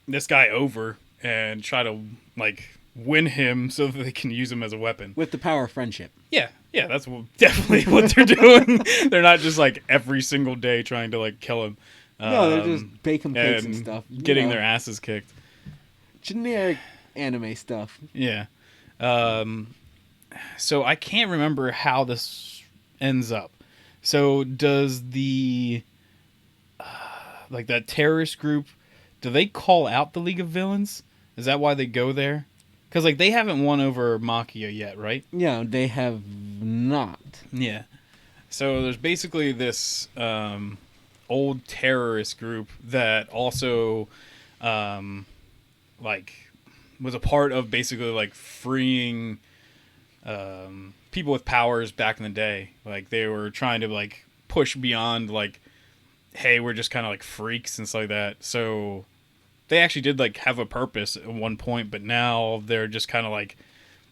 this guy over and try to like win him so that they can use him as a weapon with the power of friendship. Yeah, that's definitely what they're doing. They're not just like every single day trying to like kill him. No, they're just baking cakes and stuff, getting their asses kicked. Generic anime stuff. Yeah. So I can't remember how this ends up. So does the like that terrorist group, do they call out the League of Villains? Is that why they go there? Because like they haven't won over Machia yet, right? Yeah, they have not. Yeah. So there's basically this old terrorist group that also like was a part of basically like freeing people with powers back in the day. Like they were trying to like push beyond like, hey, we're just kind of like freaks and stuff like that. So they actually did like have a purpose at one point, but now they're just kind of like,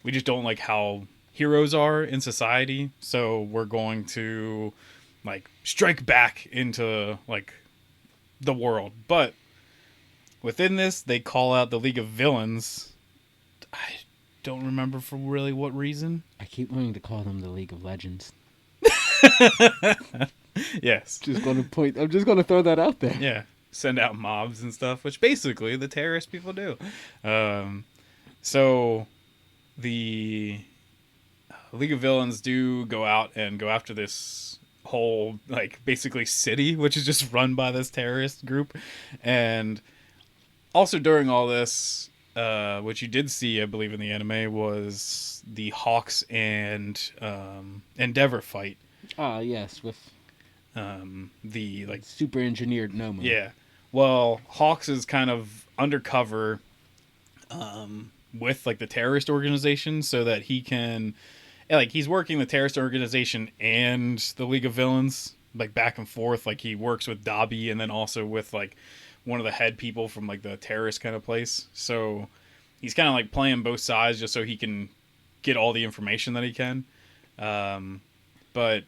we just don't like how heroes are in society, so we're going to like strike back into like the world. But within this, they call out the League of Villains. I don't remember for really what reason. I keep wanting to call them the League of Legends. Yes. I'm just going to throw that out there. Yeah. Send out mobs and stuff, which basically the terrorist people do. So the League of Villains do go out and go after this whole like basically city, which is just run by this terrorist group. And also during all this, what you did see, I believe, in the anime was the Hawks and Endeavor fight. Yes, with the like super engineered Nomu. Yeah. Well, Hawks is kind of undercover with like the terrorist organization so that he can like he's working the terrorist organization and the League of Villains like back and forth. Like he works with Dabi and then also with like one of the head people from like the terrorist kind of place. So he's kind of like playing both sides just so he can get all the information that he can. But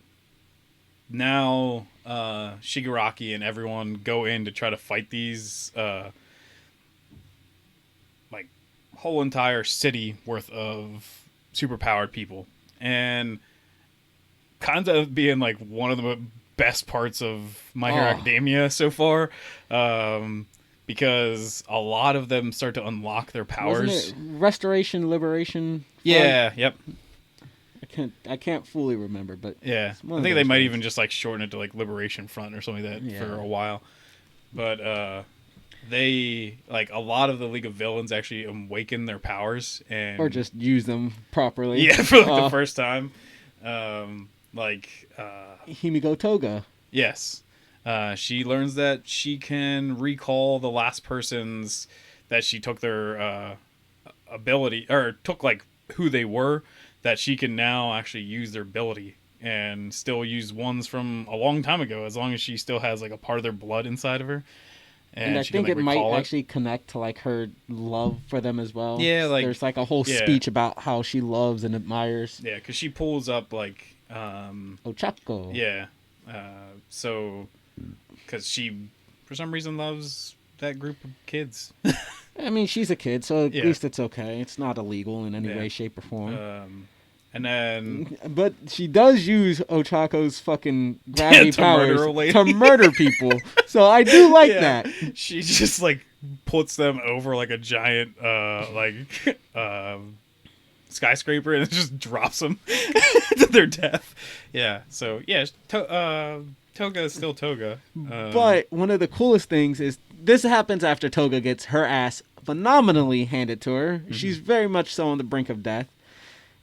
now Shigaraki and everyone go in to try to fight these like whole entire city worth of superpowered people, and kind of being like one of the best parts of My Hero Academia so far, because a lot of them start to unlock their powers. Wasn't it Restoration Liberation? Yeah, yep. I can't fully remember, but yeah, I think they might even just like shorten it to like Liberation Front or something like that for a while. But they like a lot of the League of Villains actually awaken their powers and or just use them properly. Yeah, for like the first time. Himiko Toga. Yes, she learns that she can recall the last person's that she took their ability or took like who they were. That she can now actually use their ability and still use ones from a long time ago, as long as she still has like a part of their blood inside of her. And I think it might actually connect to like her love for them as well. Yeah, like there's like a whole speech about how she loves and admires. Yeah, because she pulls up like Ochako. Yeah, so because she for some reason loves that group of kids. I mean, she's a kid, so at least it's okay. It's not illegal in any way, shape, or form. And then... But she does use Ochako's fucking gravity powers to murder people. So I do like that. She just, like, puts them over, like, a giant, skyscraper and it just drops them to their death. Yeah, so, yeah. Toga is still Toga. But one of the coolest things is this happens after Toga gets her ass phenomenally handed to her. Mm-hmm. She's very much so on the brink of death.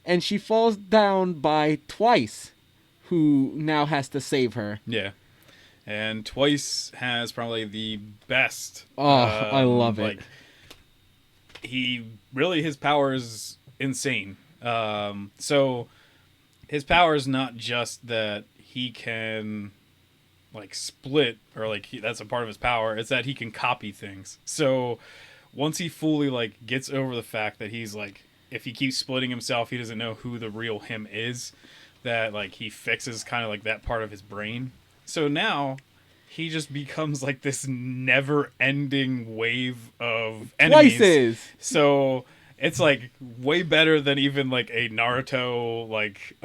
And she falls down by Twice, who now has to save her. Yeah. And Twice has probably the best. I love it. Like, his power is insane. So his power is not just that he can like split or like that's a part of his power. It's that he can copy things. So once he fully like gets over the fact that he's like, if he keeps splitting himself, he doesn't know who the real him is, that like he fixes kind of like that part of his brain. So now he just becomes like this never-ending wave of enemies. Twices. So it's like way better than even like a Naruto like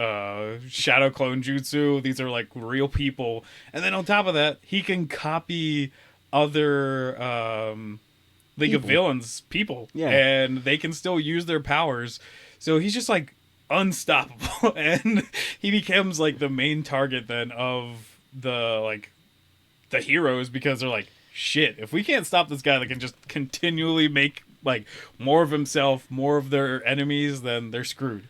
shadow clone jutsu. These are like real people, and then on top of that, he can copy other League of Villains people, and they can still use their powers. So he's just like unstoppable, and he becomes like the main target then of the heroes, because they're like, shit, if we can't stop this guy that can just continually make like more of himself, more of their enemies, then they're screwed.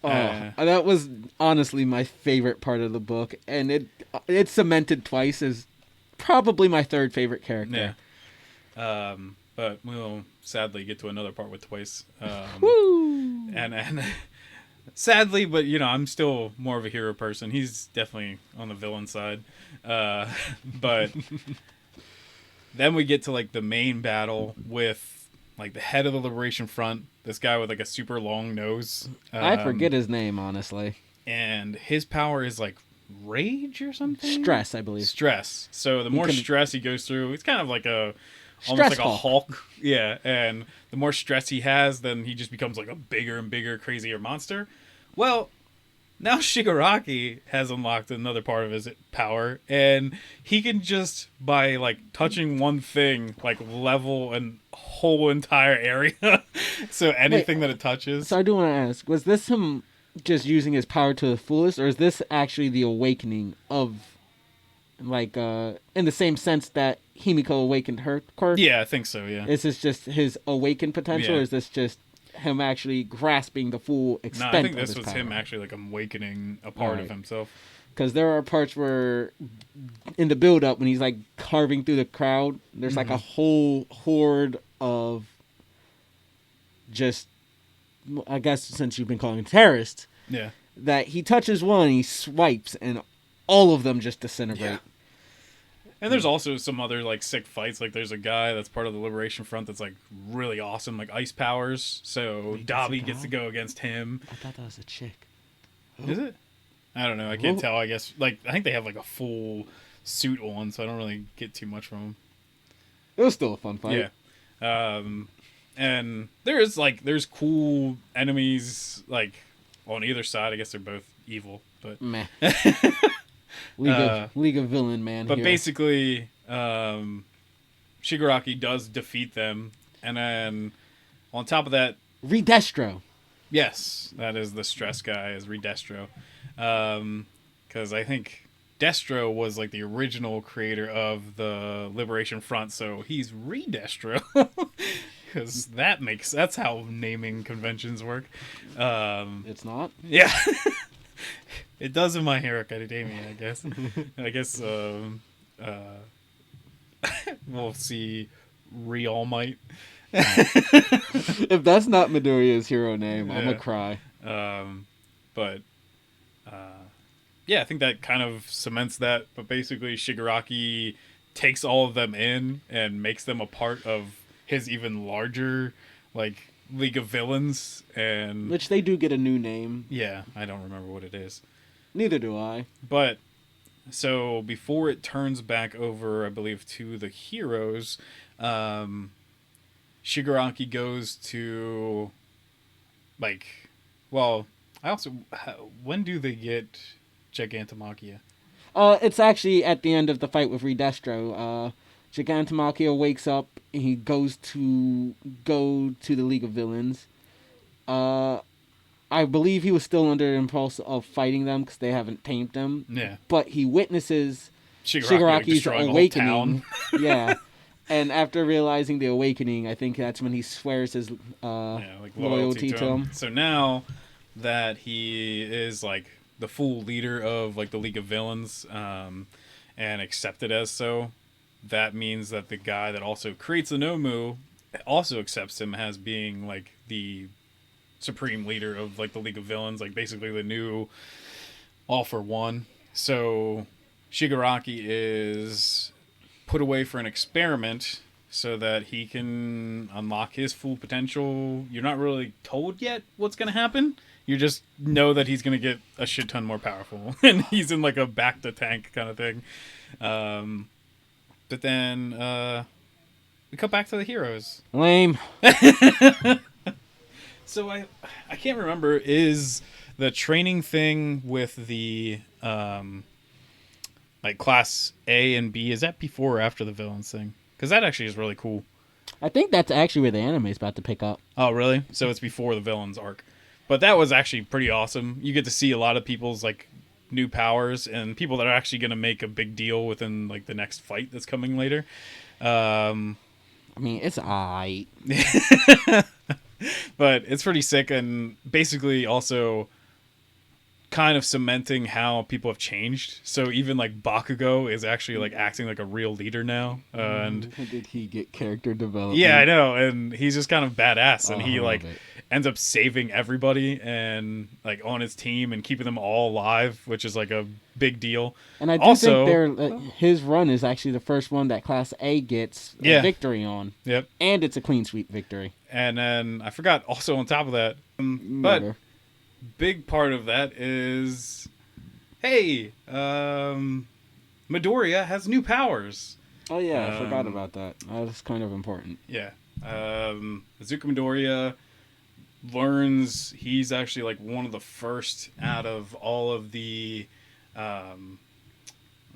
That was honestly my favorite part of the book, and it cemented Twice as probably my third favorite character. Yeah. But we'll sadly get to another part with Twice. Woo! And sadly, but you know, I'm still more of a hero person. He's definitely on the villain side. But then we get to like the main battle with like the head of the Liberation Front, this guy with like a super long nose. I forget his name, honestly. And his power is like rage or something? Stress, I believe. Stress. So the more stress he goes through, it's kind of like almost like a Hulk. Yeah, and the more stress he has, then he just becomes like a bigger and bigger, crazier monster. Well, now Shigaraki has unlocked another part of his power, and he can just, by like touching one thing, like level an whole entire area. So anything that it touches. So I do want to ask, was this him just using his power to the fullest, or is this actually the awakening of, like, in the same sense that Himiko awakened her quirk? Yeah, I think so, yeah. Is this just his awakened potential, or is this just him actually grasping the full extent of his power? No, I think this was him actually like awakening a part of himself. Because there are parts where, in the build-up, when he's like carving through the crowd, there's like a whole horde of just, I guess since you've been calling them terrorists, that he touches one, he swipes, and all of them just disintegrate. Yeah. And there's also some other like sick fights. Like there's a guy that's part of the Liberation Front that's like really awesome, like ice powers. So Dabi gets to go against him. I thought that was a chick. Is it? I don't know. I can't tell. I guess like I think they have like a full suit on, so I don't really get too much from them. It was still a fun fight. Yeah. And there's cool enemies like on either side. I guess they're both evil, but meh. League of Villain man. But basically, Shigaraki does defeat them, and then on top of that, Redestro. Yes, that is the stress guy, is Redestro. Because I think Destro was like the original creator of the Liberation Front, so he's Redestro. Because that's how naming conventions work. It's not? Yeah. It does in My Hero Academia, I guess. I guess we'll see All Might. If that's not Midoriya's hero name, I'm gonna cry. But yeah, I think that kind of cements that. But basically, Shigaraki takes all of them in and makes them a part of his even larger, like, League of Villains. And which they do get a new name. Yeah, I don't remember what it is. Neither do I. But so before it turns back over, I believe, to the heroes, Shigaraki goes to, like, well, I also, when do they get Gigantomachia? It's actually at the end of the fight with Redestro. Gigantomachia wakes up and he goes to the League of Villains. I believe he was still under the impulse of fighting them because they haven't tamed him. Yeah. But he witnesses Shigaraki's Shigaraki's awakening. Yeah. And after realizing the awakening, I think that's when he swears his loyalty to him. So now that he is like the full leader of like the League of Villains, and accepted as so, that means that the guy that also creates the Nomu also accepts him as being like the supreme leader of like the League of Villains, like basically the new All for One. So Shigaraki is put away for an experiment so that he can unlock his full potential. You're not really told yet what's going to happen. You just know that he's going to get a shit ton more powerful. And he's in like a back to tank kind of thing. But then we come back to the heroes. Lame. So I can't remember, is the training thing with the like class A and B, is that before or after the villains thing? Because that actually is really cool. I think that's actually where the anime is about to pick up. Oh, really? So it's before the villains arc. But that was actually pretty awesome. You get to see a lot of people's like new powers and people that are actually going to make a big deal within like the next fight that's coming later. I mean, it's aight. But it's pretty sick, and basically also kind of cementing how people have changed. So even like Bakugo is actually like acting like a real leader now. And did he get character development? Yeah, I know. And he's just kind of badass, and he like ends up saving everybody and like on his team and keeping them all alive, which is like a big deal. And I do think his run is actually the first one that Class A gets a victory on. Yep. And it's a clean sweep victory. And then I forgot also on top of that, but big part of that is, hey, Midoriya has new powers. Oh yeah, I forgot about that. That was kind of important. Yeah. Izuku Midoriya learns he's actually like one of the first out of all of the, I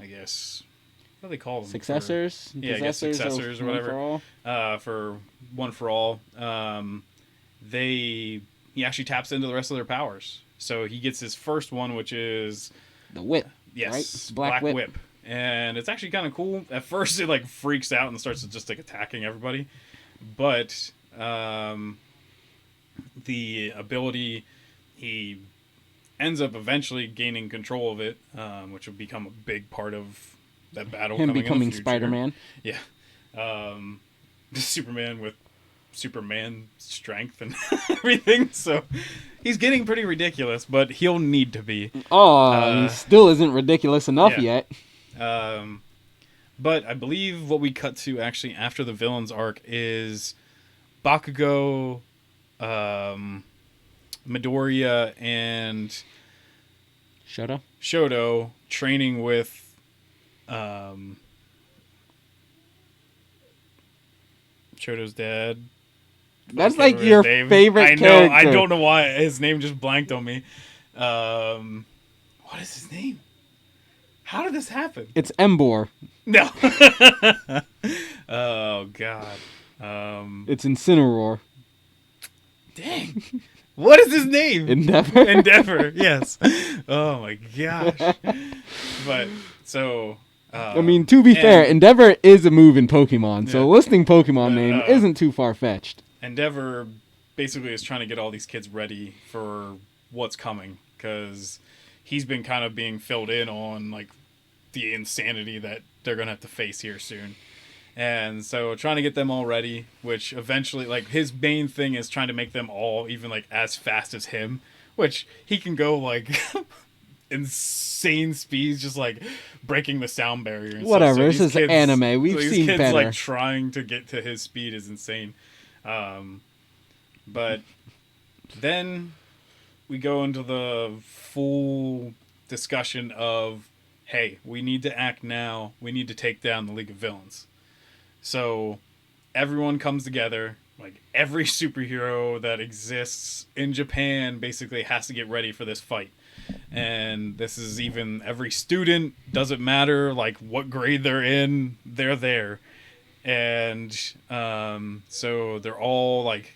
guess, what do they call them? Successors? I guess successors or whatever. For One for All. He actually taps into the rest of their powers. So he gets his first one, which is the whip. Yes, right? Black whip. And it's actually kind of cool. At first, it like freaks out and starts just like attacking everybody, but the ability, he ends up eventually gaining control of it, which will become a big part of that battle. Him becoming Spider-Man. Yeah, Superman with Superman strength and everything. So he's getting pretty ridiculous, but he'll need to be. He still isn't ridiculous enough yet. But I believe what we cut to actually after the villains arc is Bakugo, Midoriya, and Shoto training with Shoto's dad. That's like your favorite character. I don't know why his name just blanked on me. What is his name? How did this happen? It's Embor. No. Oh God. It's Incineroar. Dang. What is his name? Endeavor. Endeavor. Yes. Oh my gosh. But so. I mean, to be fair, Endeavor is a move in Pokemon, so listing Pokemon name isn't too far-fetched. Endeavor basically is trying to get all these kids ready for what's coming, because he's been kind of being filled in on like the insanity that they're going to have to face here soon. And so trying to get them all ready, which eventually, like, his main thing is trying to make them all even, like, as fast as him, which he can go, like, insane speeds, just, like, breaking the sound barrier and whatever, stuff. So this is anime. We've seen kids, better. Like, trying to get to his speed is insane. But then we go into the full discussion of, hey, we need to act now. We need to take down the League of Villains. So everyone comes together, like every superhero that exists in Japan basically has to get ready for this fight. And this is even every student, doesn't matter like what grade they're in, they're there. And so they're all like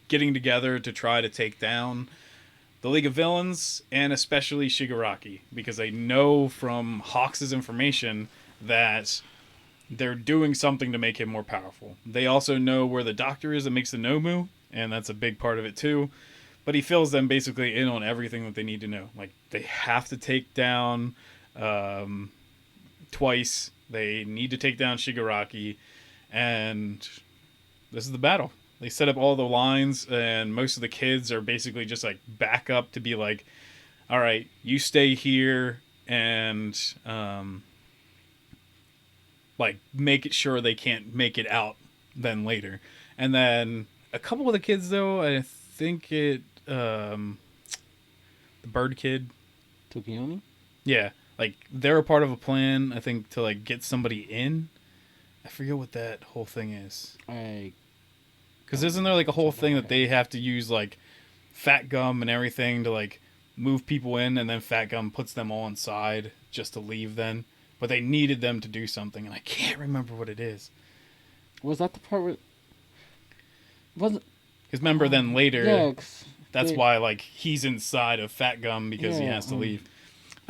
getting together to try to take down the League of Villains, and especially Shigaraki, because they know from Hawks' information that they're doing something to make him more powerful. They also know where the doctor is that makes the Nomu, and that's a big part of it too. But he fills them basically in on everything that they need to know. Like, they have to take down Twice. They need to take down Shigaraki, and this is the battle. They set up all the lines, and most of the kids are basically just like back up to be like, all right, you stay here and like make it sure they can't make it out then later. And then a couple of the kids, though, I think the bird kid, Tokiyoni? yeah, like they're a part of a plan, I think, to like get somebody in. I forget what that whole thing is. Because isn't there like a whole thing that they have to use like fat gum and everything to like move people in, and then fat gum puts them all inside just to leave then? But they needed them to do something, and I can't remember what it is. Was that the part where... Because remember then later, yeah, that's why like he's inside of fat gum because he has to leave.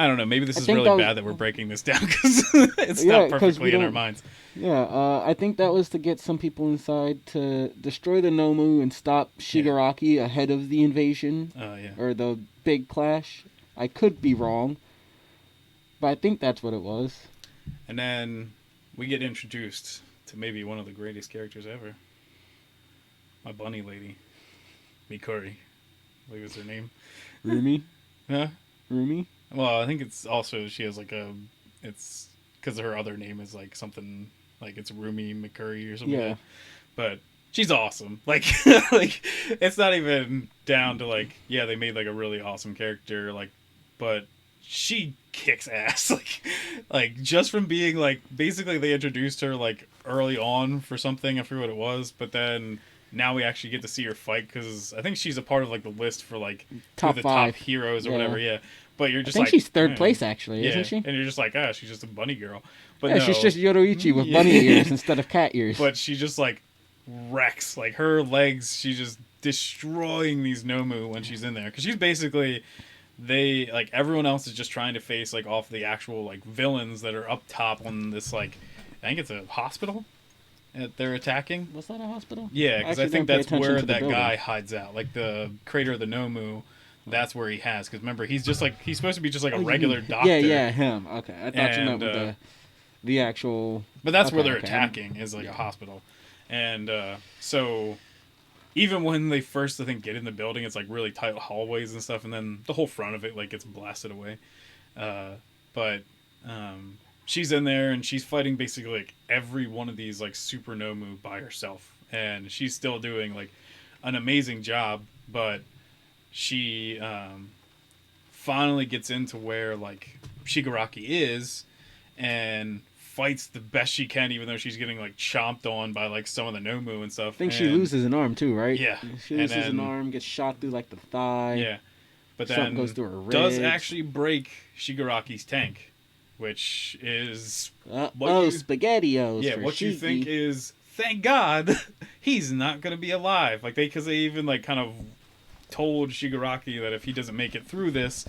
I don't know. Maybe this is really bad that we're breaking this down because it's not perfectly in our minds. Yeah, I think that was to get some people inside to destroy the Nomu and stop Shigaraki ahead of the invasion. Or the big clash. I could be wrong, but I think that's what it was. And then we get introduced to maybe one of the greatest characters ever. My bunny lady. Mikuri. I believe it's her name. Rumi? Huh? Rumi? Well, I think it's also, she has like it's because her other name is like something, like it's Rumi Mikuri or something. Yeah. But she's awesome. Like, like, it's not even down to like, yeah, they made like a really awesome character, like, but she kicks ass. Like just from being like, basically they introduced her like early on for something, I forget what it was, but then now we actually get to see her fight because I think she's a part of like the list for like top heroes or whatever. Yeah. But you're just I think she's third place, actually, isn't she? And you're just like, she's just a bunny girl. But yeah, no, she's just Yoruichi with bunny ears instead of cat ears. But she just, like, wrecks. Like, her legs, she's just destroying these Nomu when she's in there. Because she's basically, like, everyone else is just trying to face, like, off the actual, like, villains that are up top on this, like, I think it's a hospital that they're attacking. Was that a hospital? Yeah, because I think that's where that guy hides out. Like, the creator of the Nomu. That's where he has, because remember, he's supposed to be just like a regular doctor. Yeah, him. Okay, I thought you meant with the actual. But that's where they're attacking, is like a hospital, and so even when they first, I think, get in the building, it's like really tight hallways and stuff, and then the whole front of it like gets blasted away. But she's in there and she's fighting basically like every one of these like super Nomu by herself, and she's still doing like an amazing job, but she finally gets into where like Shigaraki is and fights the best she can, even though she's getting like chomped on by like some of the Nomu and stuff. I think she loses an arm too, right? Yeah, she loses an arm, gets shot through like the thigh. Yeah, but then something goes through her ribs. Does actually break Shigaraki's tank, which is SpaghettiOs. Yeah, what you think is, thank God he's not gonna be alive. Like because they even like kind of told Shigaraki that if he doesn't make it through this,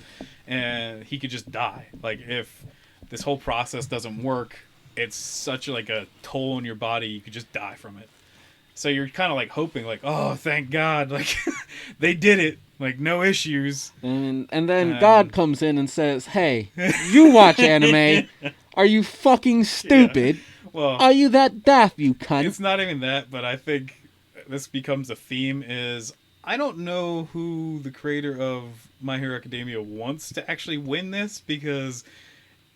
and he could just die. Like if this whole process doesn't work, it's such like a toll on your body, you could just die from it. So you're kind of like hoping, like, oh, thank God, like they did it, like no issues. And then God comes in and says, "Hey, you watch anime? Are you fucking stupid? Yeah. Well, are you that daft, you cunt?" It's not even that, but I think this becomes a theme. Is I don't know who the creator of My Hero Academia wants to actually win this, because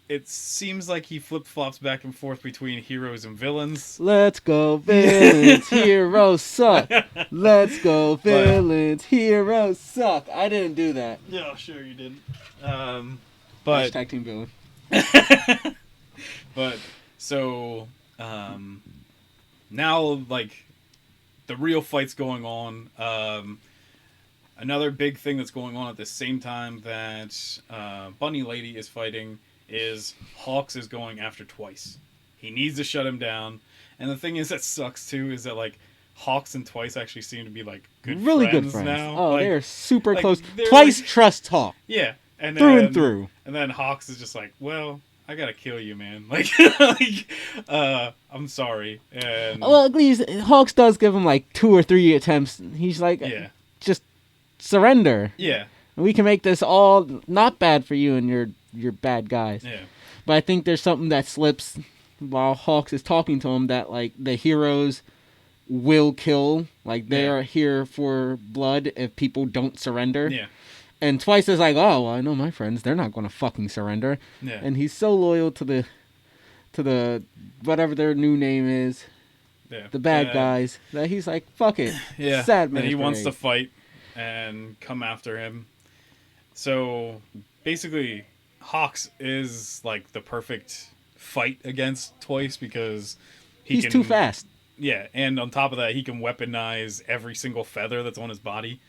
it seems like he flip-flops back and forth between heroes and villains. Let's go villains, heroes suck. Let's go villains, heroes suck. I didn't do that. Yeah, sure you didn't. But hashtag team villain. But so now like the real fight's going on. Another big thing that's going on at the same time that Bunny Lady is fighting is Hawks is going after Twice. He needs to shut him down. And the thing is that sucks too is that like Hawks and Twice actually seem to be like really good good friends now. Oh, like, they're super close. They're Twice trusts Hawk. Yeah, and through and through. And then Hawks is just like, well, I gotta kill you, man. Like, I'm sorry. And well, at least Hawks does give him like 2 or 3 attempts. He's like, just surrender. Yeah. We can make this all not bad for you and your bad guys. Yeah. But I think there's something that slips while Hawks is talking to him that like the heroes will kill. Like they are here for blood if people don't surrender. Yeah. And Twice is like, oh, well, I know my friends. They're not going to fucking surrender. Yeah. And he's so loyal to the whatever their new name is. Yeah. The bad guys. That he's like, fuck it. Yeah. Sad man. And he wants to fight and come after him. So basically, Hawks is like the perfect fight against Twice because he's too fast. Yeah, and on top of that, he can weaponize every single feather that's on his body.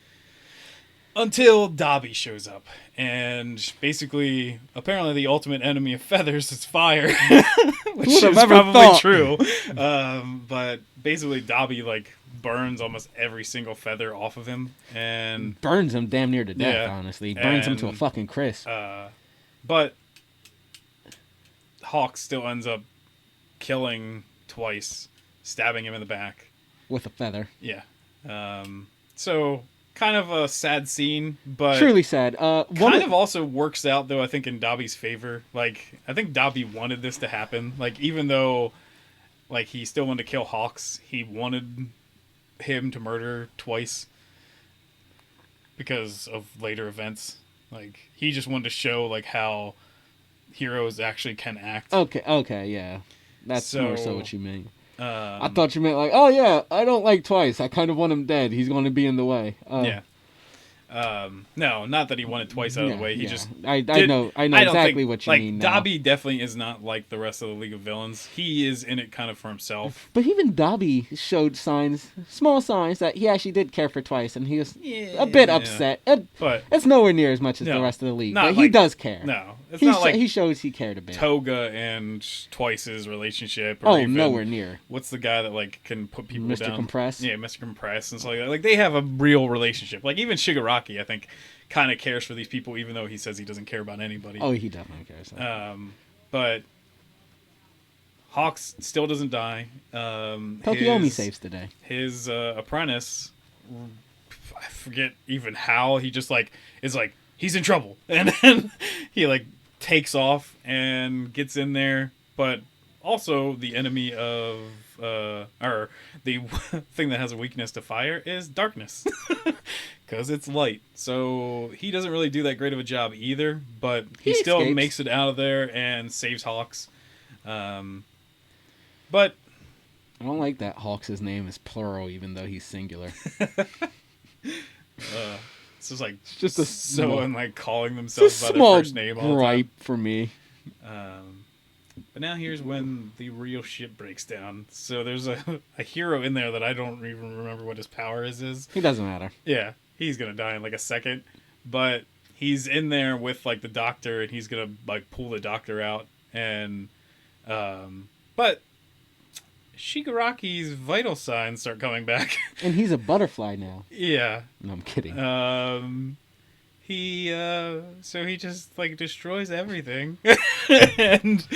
Until Dobby shows up. And basically, apparently the ultimate enemy of feathers is fire. Which is probably true. But basically, Dobby, like, burns almost every single feather off of him. And burns him damn near to death, honestly. Burns him to a fucking crisp. But Hawk still ends up killing Twice, stabbing him in the back. With a feather. Yeah. So... kind of a sad scene, but truly sad. Kind of also works out though. I think in Dobby's favor. Like I think Dobby wanted this to happen. Like even though, like he still wanted to kill Hawks, he wanted him to murder Twice because of later events. Like he just wanted to show like how heroes actually can act. Okay, yeah, that's more so what you mean. I thought you meant like, oh yeah, I don't like Twice. I kind of want him dead. He's going to be in the way. Yeah. No, not that he wanted Twice out of the way. He just I know exactly what you mean. Like Dobby definitely is not like the rest of the League of Villains. He is in it kind of for himself. But even Dobby showed small signs that he actually did care for Twice, and he was a bit upset. But it's nowhere near as much as the rest of the league. But he does care. No, it's not like he shows he cared a bit. Toga and Twice's relationship. Or even, nowhere near. What's the guy that like can put people Mr. down? Mr. Compress. Yeah, Mr. Compress and stuff like that. Like they have a real relationship. Like even Shigaraki, I think, kind of cares for these people, even though he says he doesn't care about anybody. Oh, he definitely cares. But Hawks still doesn't die. Tokiomi saves the day. His apprentice, I forget even how, he just like is like he's in trouble, and then he like takes off and gets in there. But also the enemy of or the thing that has a weakness to fire is darkness. Because it's light. So he doesn't really do that great of a job either, but he still escapes. Makes it out of there and saves Hawks. But I don't like that Hawks' name is plural even though he's singular. It's just like it's just a so and like calling themselves by their first name all the time. Gripe for me. But now here's when the real shit breaks down. So there's a hero in there that I don't even remember what his power is. He doesn't matter. Yeah. He's gonna die in like a second, but he's in there with like the doctor, and he's gonna like pull the doctor out, and but Shigaraki's vital signs start coming back, and he's a butterfly now. Yeah, no, I'm kidding. He so he just like destroys everything, and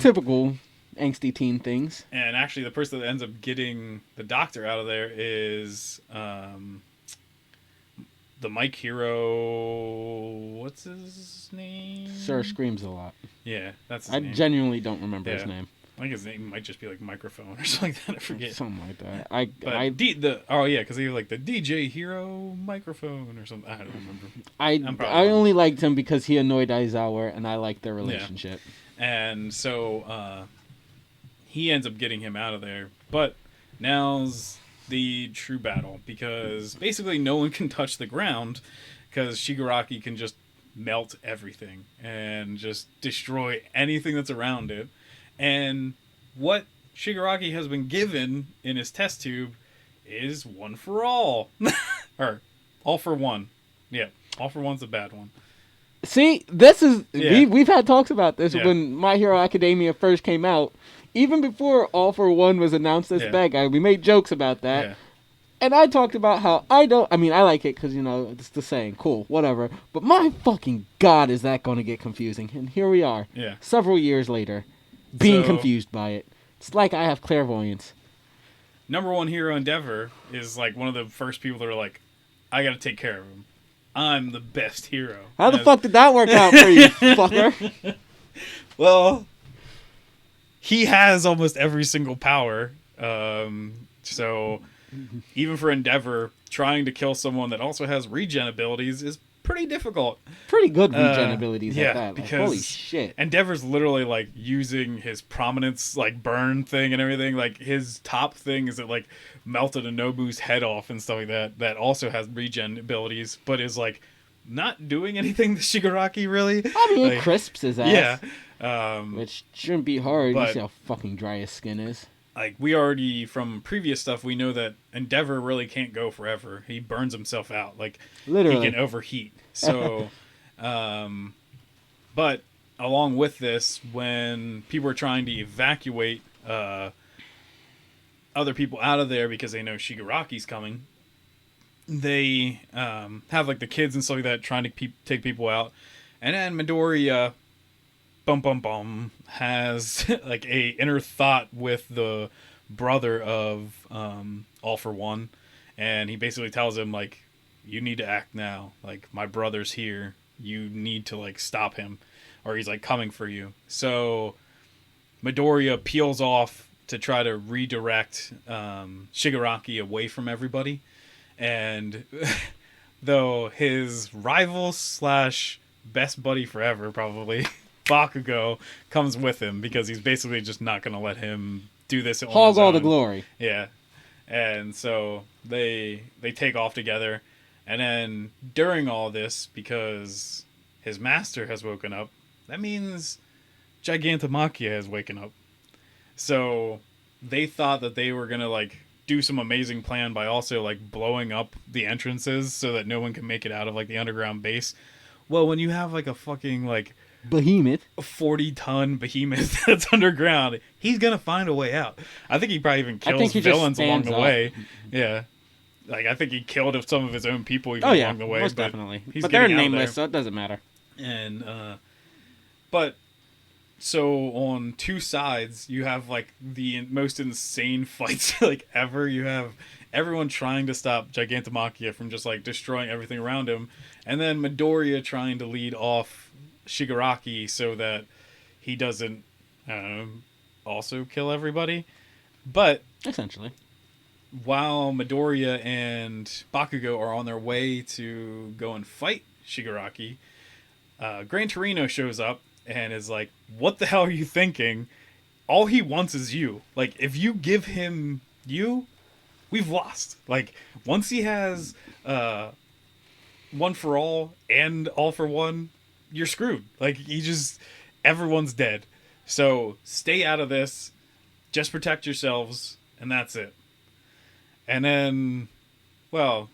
typical angsty teen things. And actually, the person that ends up getting the doctor out of there is the Mike hero. What's his name? Sir screams a lot. Yeah, that's his name. I genuinely don't remember his name. I think his name might just be like microphone or something like that. I forget. Something like that. Because he was like the DJ hero microphone or something. I don't remember. I only liked him because he annoyed Aizawa, and I liked their relationship. Yeah. And so he ends up getting him out of there. But now's the true battle, because basically no one can touch the ground because Shigaraki can just melt everything and just destroy anything that's around it. And what Shigaraki has been given in his test tube is one for all. Or all for one. Yeah, all for one's a bad one. See, this is we've had talks about this when My Hero Academia first came out. Even before All for One was announced as bad guy, we made jokes about that. Yeah. And I talked about how I like it because, it's the saying, cool, whatever. But my fucking God, is that going to get confusing? And here we are, several years later, being confused by it. It's like I have clairvoyance. Number one hero Endeavor is like one of the first people that are like, I got to take care of him. I'm the best hero. How the fuck did that work out for you, fucker? Well, he has almost every single power. So even for Endeavor, trying to kill someone that also has regen abilities is pretty difficult. Pretty good regen abilities at that. Like, because holy shit. Endeavor's literally like using his prominence like burn thing and everything. Like his top thing is that like melted a Nobu's head off and stuff like that. That also has regen abilities, but is like not doing anything to Shigaraki really. I mean, it crisps his ass. Yeah. Which shouldn't be hard. You see how fucking dry his skin is. Like, we already, from previous stuff, we know that Endeavor really can't go forever. He burns himself out. Like, literally. He can overheat. So, but along with this, when people are trying to evacuate other people out of there because they know Shigaraki's coming, they have, like, the kids and stuff like that trying to take people out. And then Midoriya... has like a inner thought with the brother of All for One, and he basically tells him like, you need to act now, like my brother's here, you need to like stop him or he's like coming for you. So Midoriya peels off to try to redirect Shigaraki away from everybody, and though his rival / best buddy forever probably Bakugo comes with him because he's basically just not going to let him do this on hog his all own. the glory. Yeah. And so they take off together, and then during all this, because his master has woken up, that means Gigantomachia has waken up. So they thought that they were going to like do some amazing plan by also like blowing up the entrances so that no one can make it out of like the underground base. Well, when you have like a fucking like behemoth, a 40-ton behemoth that's underground, he's gonna find a way out. I think he probably even kills villains along the way. Yeah, like I think he killed some of his own people even along the way. Most definitely. But they're nameless, so it doesn't matter. And but so on two sides, you have like the most insane fights like ever. You have everyone trying to stop Gigantomachia from just like destroying everything around him, and then Midoriya trying to lead off Shigaraki so that he doesn't also kill everybody. But essentially, while Midoriya and Bakugo are on their way to go and fight Shigaraki, Gran Torino shows up and is like, what the hell are you thinking? All he wants is you. Like, if you give him you, we've lost. Like, once he has One for All and All for One, you're screwed. Like, everyone's dead. So stay out of this, just protect yourselves, and that's it. And then, well,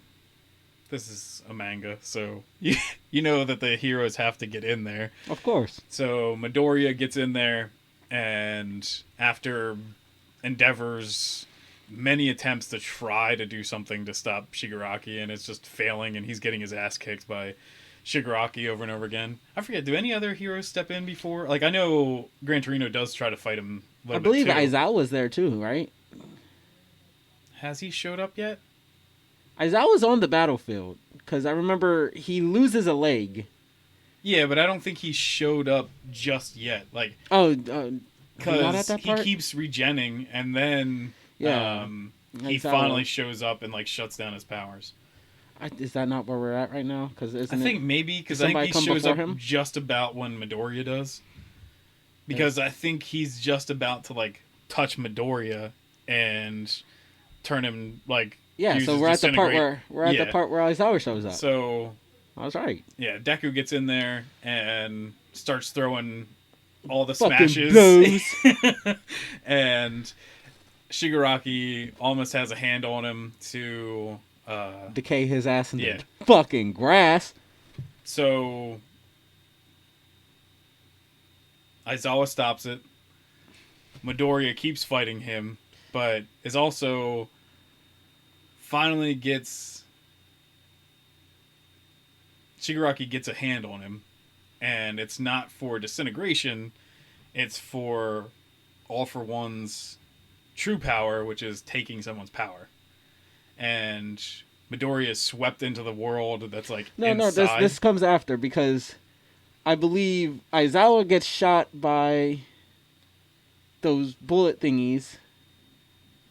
this is a manga, so you know that the heroes have to get in there. Of course. So Midoriya gets in there, and after Endeavor's many attempts to try to do something to stop Shigaraki, and it's just failing, and he's getting his ass kicked by Shigaraki over and over again. I forget, do any other heroes step in before? Like, I know Gran Torino does try to fight him a little bit, I believe Aizawa was there too, right? Has he showed up yet? Aizawa's on the battlefield, because I remember he loses a leg. Yeah, but I don't think he showed up just yet. Like, because he keeps regenning, and then he finally shows up and like shuts down his powers. Is that not where we're at right now? I think maybe, because I think he shows up just about when Midoriya does. Because I think he's just about to like touch Midoriya and turn him like. Yeah, so we're at the part where Aizawa shows up. So I was right. Yeah, Deku gets in there and starts throwing all the fucking smashes. And Shigaraki almost has a hand on him to decay his ass into fucking grass. So Aizawa stops it. Midoriya keeps fighting him, but is also finally gets Shigaraki gets a hand on him, and it's not for disintegration, it's for All for One's true power, which is taking someone's power. And Midoriya is swept into the world that's like inside. No, this comes after, because I believe Aizawa gets shot by those bullet thingies.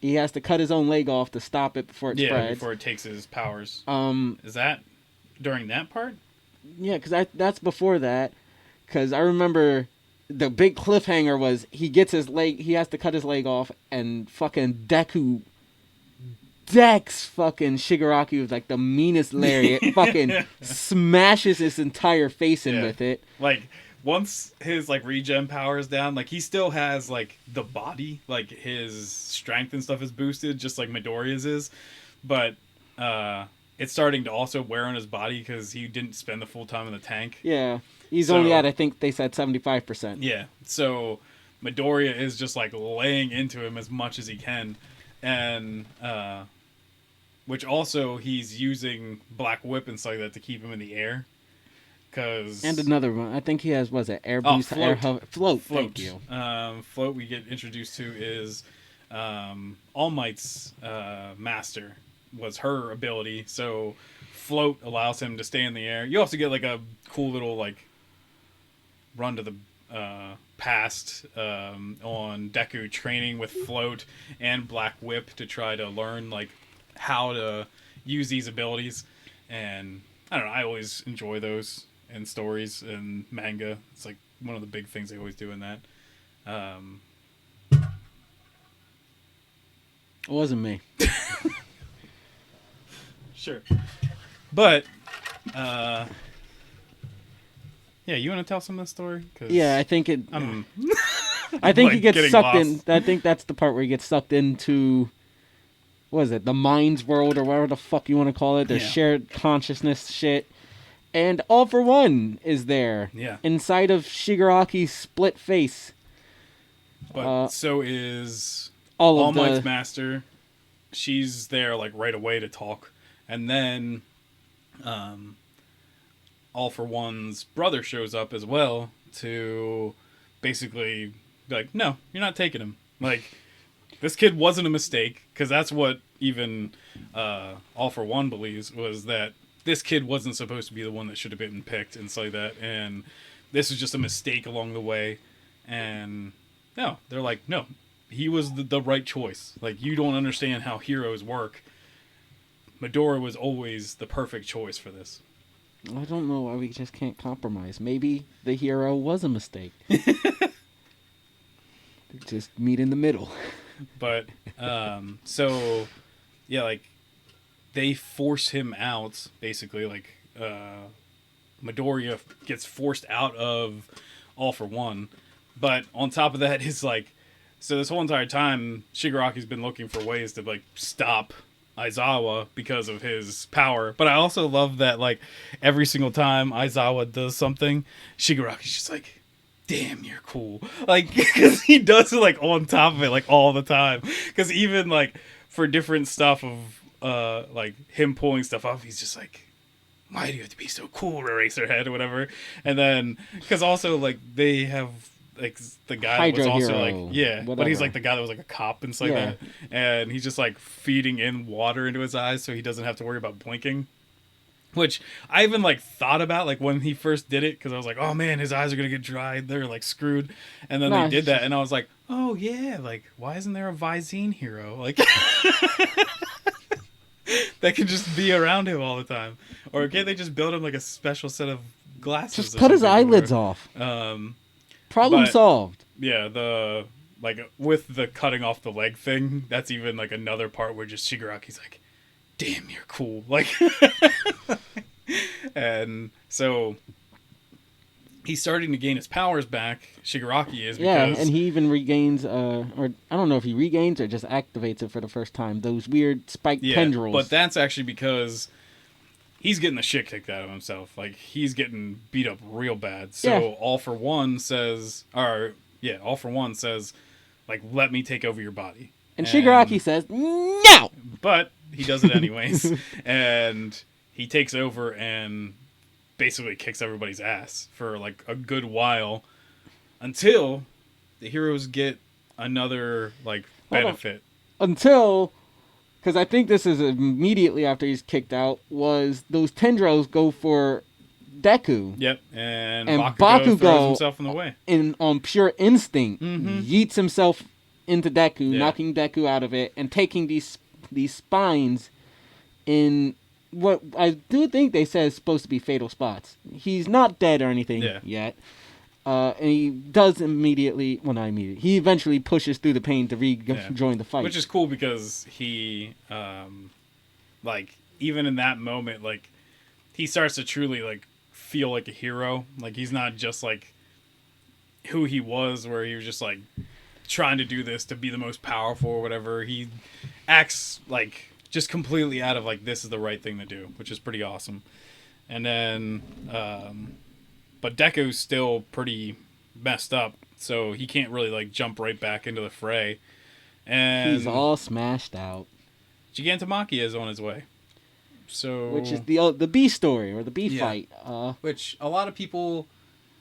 He has to cut his own leg off to stop it before it spreads. Before it takes his powers. Is that during that part? Yeah, because that's before that. Because I remember the big cliffhanger was he gets his leg, he has to cut his leg off, and fucking Deku decks fucking Shigaraki with like the meanest lariat. Fucking smashes his entire face in with it. Like, once his like regen power is down, like he still has like the body, like his strength and stuff is boosted, just like Midoriya's is, but it's starting to also wear on his body because he didn't spend the full time in the tank. Yeah, he's only at, I think they said 75%. Yeah, so Midoriya is just like laying into him as much as he can, and which also he's using Black Whip and stuff like that to keep him in the air. And another one, I think he has, was it air boost, float. Thank you. Float we get introduced to is All Might's master was her ability. So float allows him to stay in the air. You also get like a cool little like run to the past on Deku training with float and Black Whip to try to learn like how to use these abilities. And I don't know, I always enjoy those in stories and manga. It's like one of the big things they always do in that. It wasn't me. Sure. But yeah, you want to tell some of the story? Yeah, I think it. I think like he gets sucked lost. I think that's the part where he gets sucked into. What is it? The mind's world, or whatever the fuck you want to call it. The shared consciousness shit. And All for One is there. Yeah. Inside of Shigaraki's split face. But so is All Might's master. She's there like right away to talk. And then All for One's brother shows up as well to basically be like, no, you're not taking him. Like, this kid wasn't a mistake, because that's what even All for One believes, was that this kid wasn't supposed to be the one that should have been picked and stuff like that. And this was just a mistake along the way. And no, they're like, no, he was the right choice. Like, you don't understand how heroes work. Midoriya was always the perfect choice for this. I don't know why we just can't compromise. Maybe the hero was a mistake. Just meet in the middle. But, so, yeah, like, they force him out, basically. Like, Midoriya gets forced out of All for One. But on top of that is, like, so this whole entire time, Shigaraki's been looking for ways to, like, stop Aizawa because of his power. But I also love that, like, every single time Aizawa does something, Shigaraki's just like, damn, you're cool. Like, because he does it, like, on top of it, like, all the time. Because even, like, for different stuff of, like, him pulling stuff off, he's just like, why do you have to be so cool, Eraserhead, or whatever? And then, because also, like, they have, like, the guy Hydro that was also, hero, like, yeah, whatever. but he's, like, the guy that was, like, a cop and stuff like that. And he's just, like, feeding in water into his eyes so he doesn't have to worry about blinking. Which I even, like, thought about, like, when he first did it, because I was like, oh, man, his eyes are going to get dry. They're, like, screwed. And then they did that, and I was like, oh, yeah, like, why isn't there a Visine hero? Like, that can just be around him all the time. Or can't they just build him, like, a special set of glasses? Just cut his eyelids off. Problem solved. Yeah, like, with the cutting off the leg thing, that's even, like, another part where just Shigaraki's like, damn, you're cool. Like, and so he's starting to gain his powers back. Shigaraki is. Yeah, and he even regains, or I don't know if he regains or just activates it for the first time. Those weird spiked tendrils. But that's actually because he's getting the shit kicked out of himself. Like, he's getting beat up real bad. So All For One says, like, let me take over your body. And Shigaraki says, no! But he does it anyways. And he takes over and basically kicks everybody's ass for, like, a good while until the heroes get another, like, benefit. Until, because I think this is immediately after he's kicked out, was those tendrils go for Deku. Yep, and Bakugo throws himself in the way. On pure instinct, yeets himself into Deku, knocking Deku out of it, and taking these spines in what I do think they said is supposed to be fatal spots. He's not dead or anything yet. And he does immediately, well, not immediately, he eventually pushes through the pain to rejoin the fight. Which is cool because he, like, even in that moment, like, he starts to truly, like, feel like a hero. Like, he's not just, like, who he was, where he was just, like, trying to do this to be the most powerful or whatever. He acts, like, just completely out of, like, this is the right thing to do, which is pretty awesome. And then, but Deku's still pretty messed up, so he can't really, like, jump right back into the fray. And he's all smashed out. Gigantomachia is on his way. So, which is the B story, or the B fight. Which a lot of people,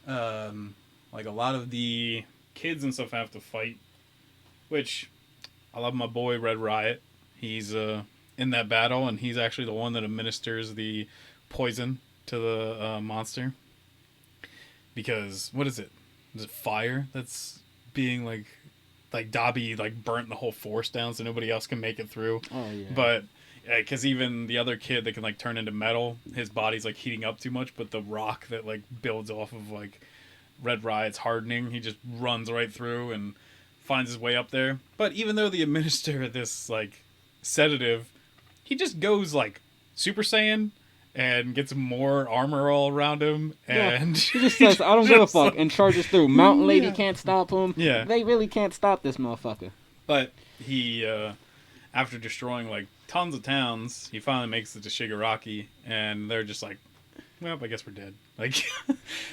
like, a lot of the kids and stuff have to fight. Which, I love my boy Red Riot. He's in that battle, and he's actually the one that administers the poison to the monster. Because, what is it? Is it fire that's being, like Dabi, like, burnt the whole force down so nobody else can make it through? Oh, yeah. But, because even the other kid that can, like, turn into metal, his body's, like, heating up too much, but the rock that, like, builds off of, like, Red Riot's hardening, he just runs right through and finds his way up there. But even though they administer this, like, sedative, he just goes, like, Super Saiyan and gets more armor all around him, and he just says, I don't give a fuck, and charges through. Mountain Lady can't stop him. Yeah. They really can't stop this motherfucker. But he, after destroying, like, tons of towns, he finally makes it to Shigaraki, and they're just like, well, I guess we're dead. Like,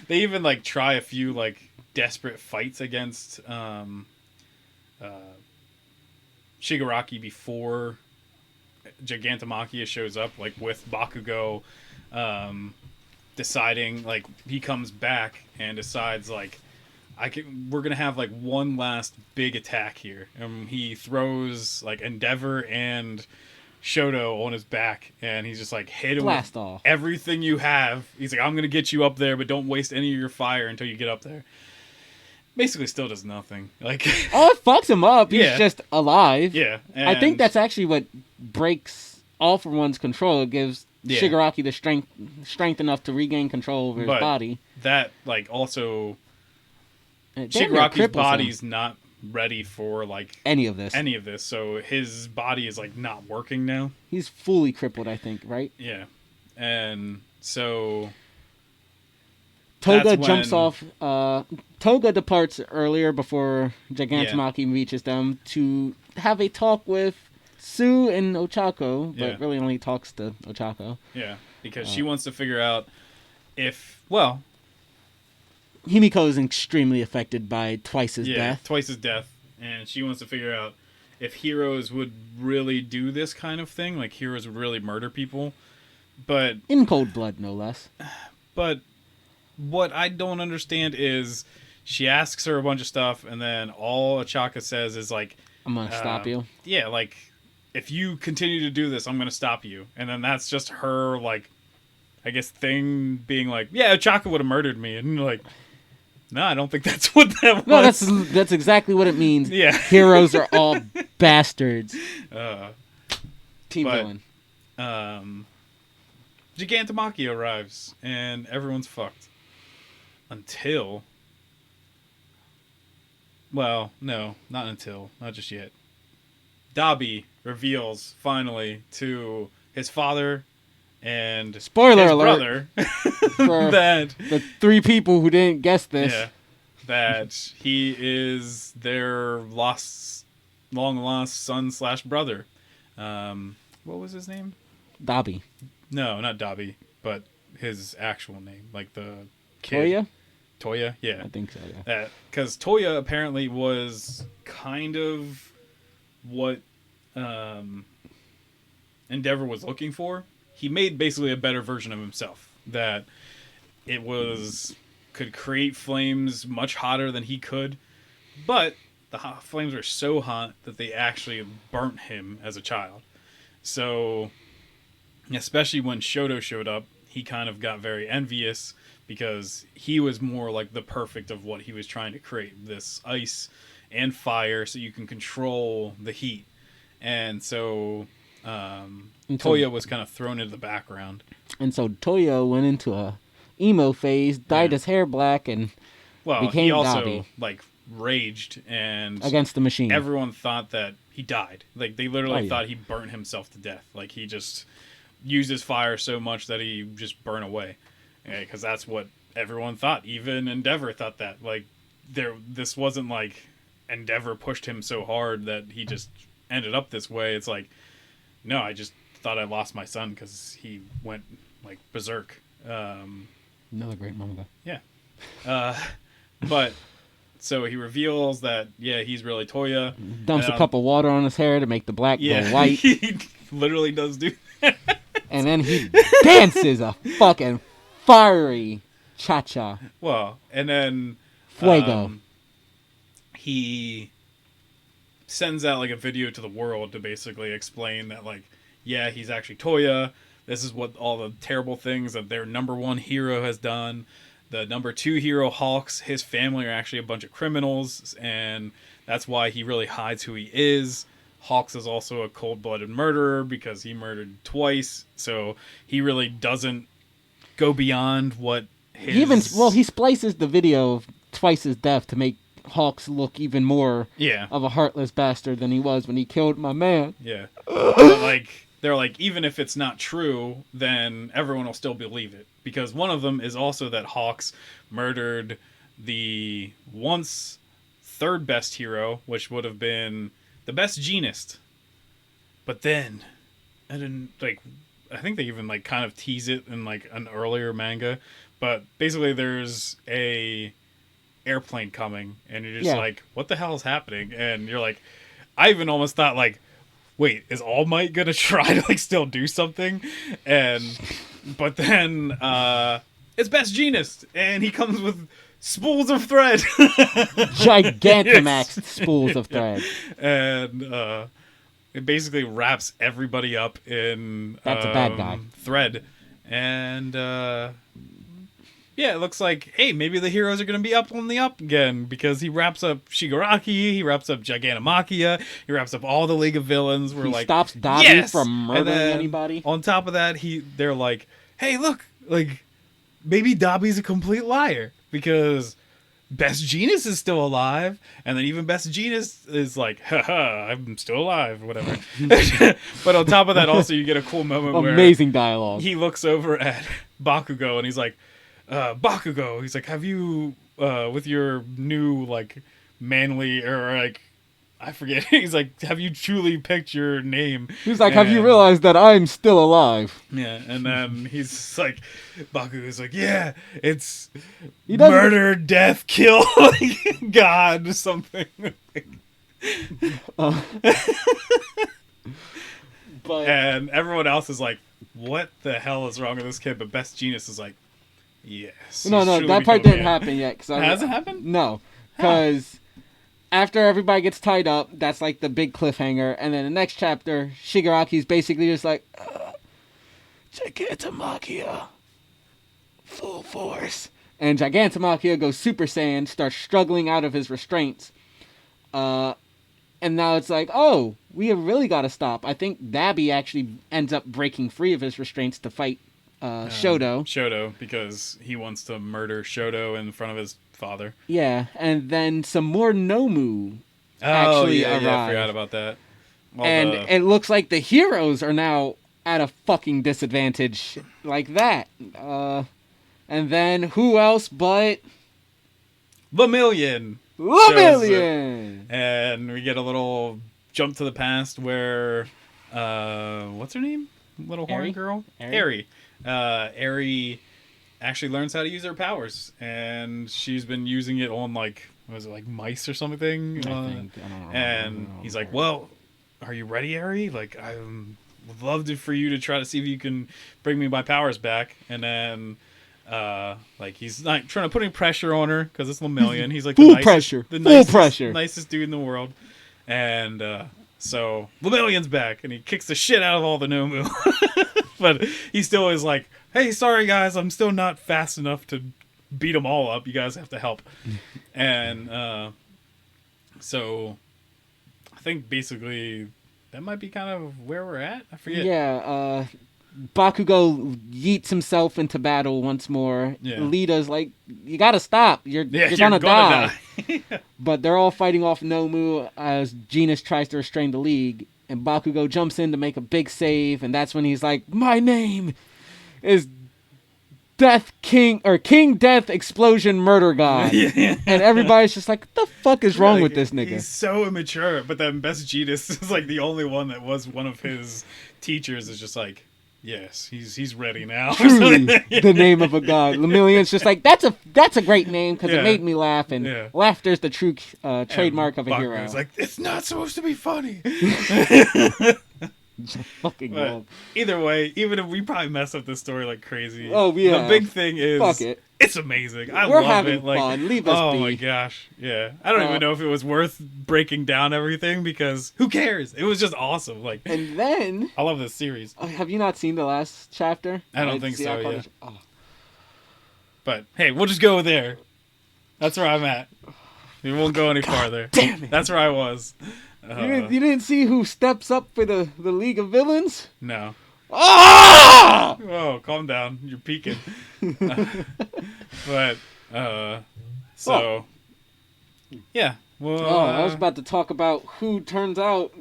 they even, like, try a few, like, desperate fights against Shigaraki before Gigantomachia shows up, like, with Bakugo deciding, like, he comes back and decides, like, we're gonna have, like, one last big attack here, and he throws, like, Endeavor and Shoto on his back, and he's just like, hit him blast with off everything you have. He's like, I'm gonna get you up there, but don't waste any of your fire until you get up there. Basically still does nothing. Like, oh, it fucks him up. He's just alive. Yeah. I think that's actually what breaks All For One's control. It gives Shigaraki the strength enough to regain control over his body. That, like, also Shigaraki's body's not ready for, like, any of this, so his body is, like, not working now. He's fully crippled, I think, right? Yeah. And so Toga jumps off. Toga departs earlier before Gigantomachia reaches them to have a talk with Sue and Ochako, but really only talks to Ochako. Yeah, because she wants to figure out if, well, Himiko is extremely affected by Twice's death. Twice's death, and she wants to figure out if heroes would really do this kind of thing, like heroes would really murder people, but in cold blood, no less. But what I don't understand is she asks her a bunch of stuff, and then all Ochako says is, like, I'm gonna stop you. Yeah, like, if you continue to do this, I'm gonna stop you. And then that's just her, like, I guess, thing being like, yeah, Ochako would have murdered me. And you're like, no, I don't think that's what that was. No, that's exactly what it means. Yeah. Heroes are all bastards. Team villain. Gigantomachia arrives, and everyone's fucked. Until... Well, no, not until. Not just yet. Dabi reveals, finally, to his father and spoiler his alert brother for that the three people who didn't guess this, that he is their long lost son / brother. What was his name? Dobby. No, not Dobby, but his actual name, like the kid. Toya, yeah. I think so, yeah. Because Toya apparently was kind of what Endeavor was looking for. He made basically a better version of himself. That it could create flames much hotter than he could, but the flames were so hot that they actually burnt him as a child. So, especially when Shoto showed up, he kind of got very envious because he was more like the perfect of what he was trying to create. This ice and fire so you can control the heat. And so Toya was kind of thrown into the background. And so Toya went into a emo phase, dyed his hair black, and became he also Dobby. like raged and against the machine. Everyone thought that he died. Like they literally thought he burnt himself to death. Like he just used his fire so much that he just burned away. Because that's what everyone thought. Even Endeavor thought that. Like this wasn't like Endeavor pushed him so hard that he just ended up this way. It's like, no, I just thought I lost my son because he went like berserk. Another great manga. Yeah. But so he reveals that, he's really Toya. Dumps a cup of water on his hair to make the black go white. He literally does do that. And then he dances a fucking fiery cha-cha. Well, and then Fuego. He sends out like a video to the world to basically explain that, like, he's actually Toya. This is what all the terrible things that their number one hero has done. The number two hero, Hawks, his family are actually a bunch of criminals, and that's why he really hides who he is. Hawks is also a cold-blooded murderer because he murdered twice, so he really doesn't go beyond what his... He splices the video of Twice's death to make Hawks look even more of a heartless bastard than he was when he killed my man. Yeah. But, they're like, even if it's not true, then everyone will still believe it. Because one of them is also that Hawks murdered the once third best hero, which would have been the best genist. But then, I think they even kind of tease it in an earlier manga. But basically there's a airplane coming, and you're just like, what the hell is happening? And you're like, I even almost thought wait, is All Might gonna try to still do something? But then it's Best Genist, and he comes with spools of thread, Gigantamax spools of thread, and it basically wraps everybody up in that's a bad guy thread, and it looks like, hey, maybe the heroes are going to be up on the up again, because he wraps up Shigaraki, he wraps up Gigantamakia, he wraps up all the League of Villains. He stops Dobby from murdering anybody. On top of that, they're like, hey, look, maybe Dobby's a complete liar, because Best Genist is still alive, and then even Best Genist is like, haha, I'm still alive, whatever. But on top of that, also, you get a cool moment where... Amazing dialogue. He looks over at Bakugo, and he's like, Bakugo, he's like, have you, with your new, manly, or, I forget, he's like, have you truly picked your name? He's like, have you realized that I'm still alive? Yeah, and then he's like, Bakugo's like, yeah, it's murder, death, kill, God, something. And everyone else is like, what the hell is wrong with this kid? But Best Genist is like, yes. No, that part didn't happen yet. Hasn't happened? No, because after everybody gets tied up, that's the big cliffhanger, and then the next chapter, Shigaraki's basically just like, Gigantamakia, full force, and Gigantamakia goes Super Saiyan, starts struggling out of his restraints, and now it's like, oh, we have really got to stop. I think Dabby actually ends up breaking free of his restraints to fight Shoto. Shoto, because he wants to murder Shoto in front of his father. Yeah, and then some more Nomu arrive. Yeah, I forgot about that. It looks like the heroes are now at a fucking disadvantage like that. And then who else but... Lemillion! And we get a little jump to the past where... what's her name? little horny girl, Eri. Eri actually learns how to use her powers, and she's been using it on like, was it like mice or something? I don't know. And he's like, "Well, are you ready, Eri? Like, I would love for you to try to see if you can bring me my powers back." And then, like, he's not trying to put any pressure on her because it's Lemillion. He's like full pressure, nicest dude in the world. And so Lemillion's back, and he kicks the shit out of all the Nomu. But he still is like, "Hey, sorry guys, I'm still not fast enough to beat them all up. You guys have to help." And so I think basically that might be kind of where we're at. I forget. Yeah, Bakugo yeets himself into battle once more. Yeah. Lita's like, "You gotta stop. You're gonna die." But they're all fighting off Nomu as Genis tries to restrain the League. And Bakugo jumps in to make a big save. And that's when he's like, "My name is Death King, or King Death Explosion Murder God." And everybody's just like, "What the fuck is wrong with this nigga?" He's so immature. But then Best Genis is like the only one that was one of his teachers, is just like, "Yes, he's ready now." Truly, the name of a god. Lemillion's just like, that's a great name because it made me laugh, and laughter's the true trademark of a hero. It's like, it's not supposed to be funny. Fucking but either way, even if we probably mess up this story like crazy, oh yeah, the big thing is, fuck it. It's amazing. We're love having it. Like, fun. Leave us be. Oh my gosh, yeah. I don't even know if it was worth breaking down everything because who cares? It was just awesome. Like, and then I love this series. Have you not seen the last chapter? I don't think so. Yeah. But hey, we'll just go there. That's where I'm at. We won't go any farther. Damn it. That's where I was. You didn't see who steps up for the League of Villains? No. Ah! Oh, calm down. You're peeking. But, yeah. Well, I was about to talk about who turns out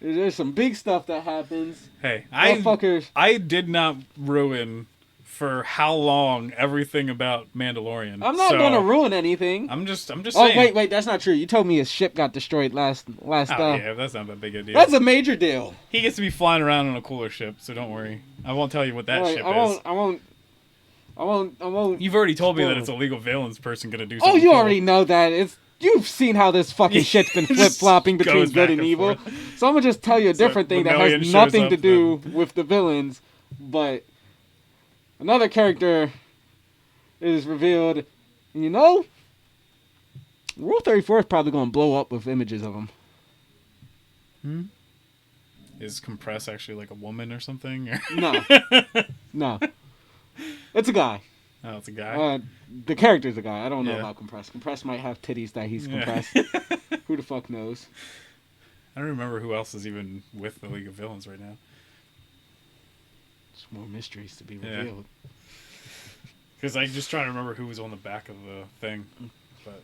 there's some big stuff that happens. Hey, I did not ruin for how long everything about Mandalorian. I'm not going to ruin anything. I'm just saying. Oh, wait, that's not true. You told me his ship got destroyed last. Yeah, that's not that big a deal. That's a major deal. He gets to be flying around on a cooler ship, so don't worry. I won't tell you what that ship is. I won't. You've already told me that it's a legal villains person going to do something. Oh, you already know that. You've seen how this fucking shit's been flip-flopping between good and evil. So I'm going to just tell you a different thing that has nothing to do with the villains, but another character is revealed, and Rule 34 is probably going to blow up with images of him. Is Compress actually like a woman or something? No. It's a guy. Oh, it's a guy? The character's a guy. I don't know about Compress. Compress might have titties that he's compressed. Who the fuck knows? I don't remember who else is even with the League of Villains right now. More mysteries to be revealed. Because I just trying to remember who was on the back of the thing. But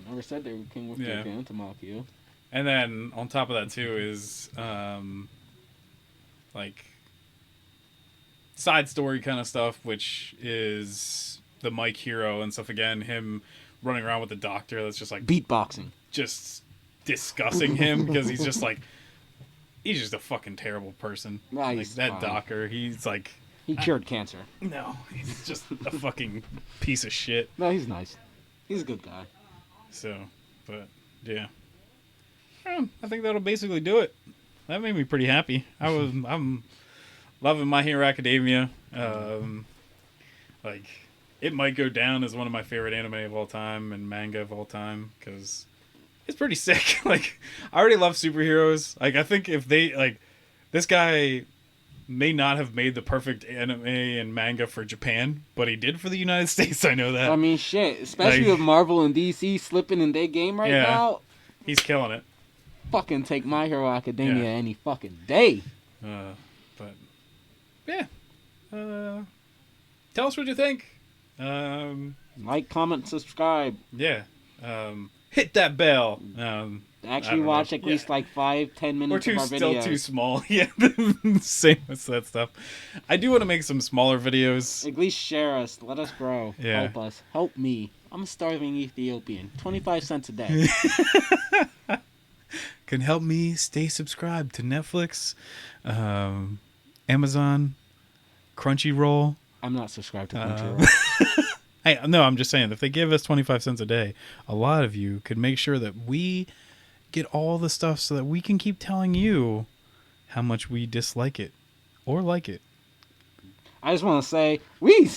I never said they were King with Japan to mock you. And then on top of that too is like side story kind of stuff, which is the Mike hero and stuff again. Him running around with the doctor that's just like beatboxing, just discussing him because he's just like. He's just a fucking terrible person. Nah, like that doctor, he's like... He cured cancer. No, he's just a fucking piece of shit. No, he's nice. He's a good guy. So, but, yeah. I think that'll basically do it. That made me pretty happy. I'm loving My Hero Academia. Like, it might go down as one of my favorite anime of all time and manga of all time, because... It's pretty sick. Like, I already love superheroes. Like, I think if they, like, this guy may not have made the perfect anime and manga for Japan, but he did for the United States. I know that. I mean, shit. Especially with Marvel and DC slipping in their game right now. He's killing it. Fucking take My Hero Academia any fucking day. But, yeah. Tell us what you think. Like, comment, subscribe. Yeah. Hit that bell. Actually watch at least like 5-10 minutes of our videos. Still too small. Yeah, same with that stuff. I do want to make some smaller videos. At least share us. Let us grow. Yeah. Help us. Help me. I'm a starving Ethiopian. 25 cents a day. Can help me stay subscribed to Netflix. Amazon, Crunchyroll. I'm not subscribed to Crunchyroll. No, I'm just saying, if they give us 25 cents a day, a lot of you could make sure that we get all the stuff so that we can keep telling you how much we dislike it or like it. I just want to say, we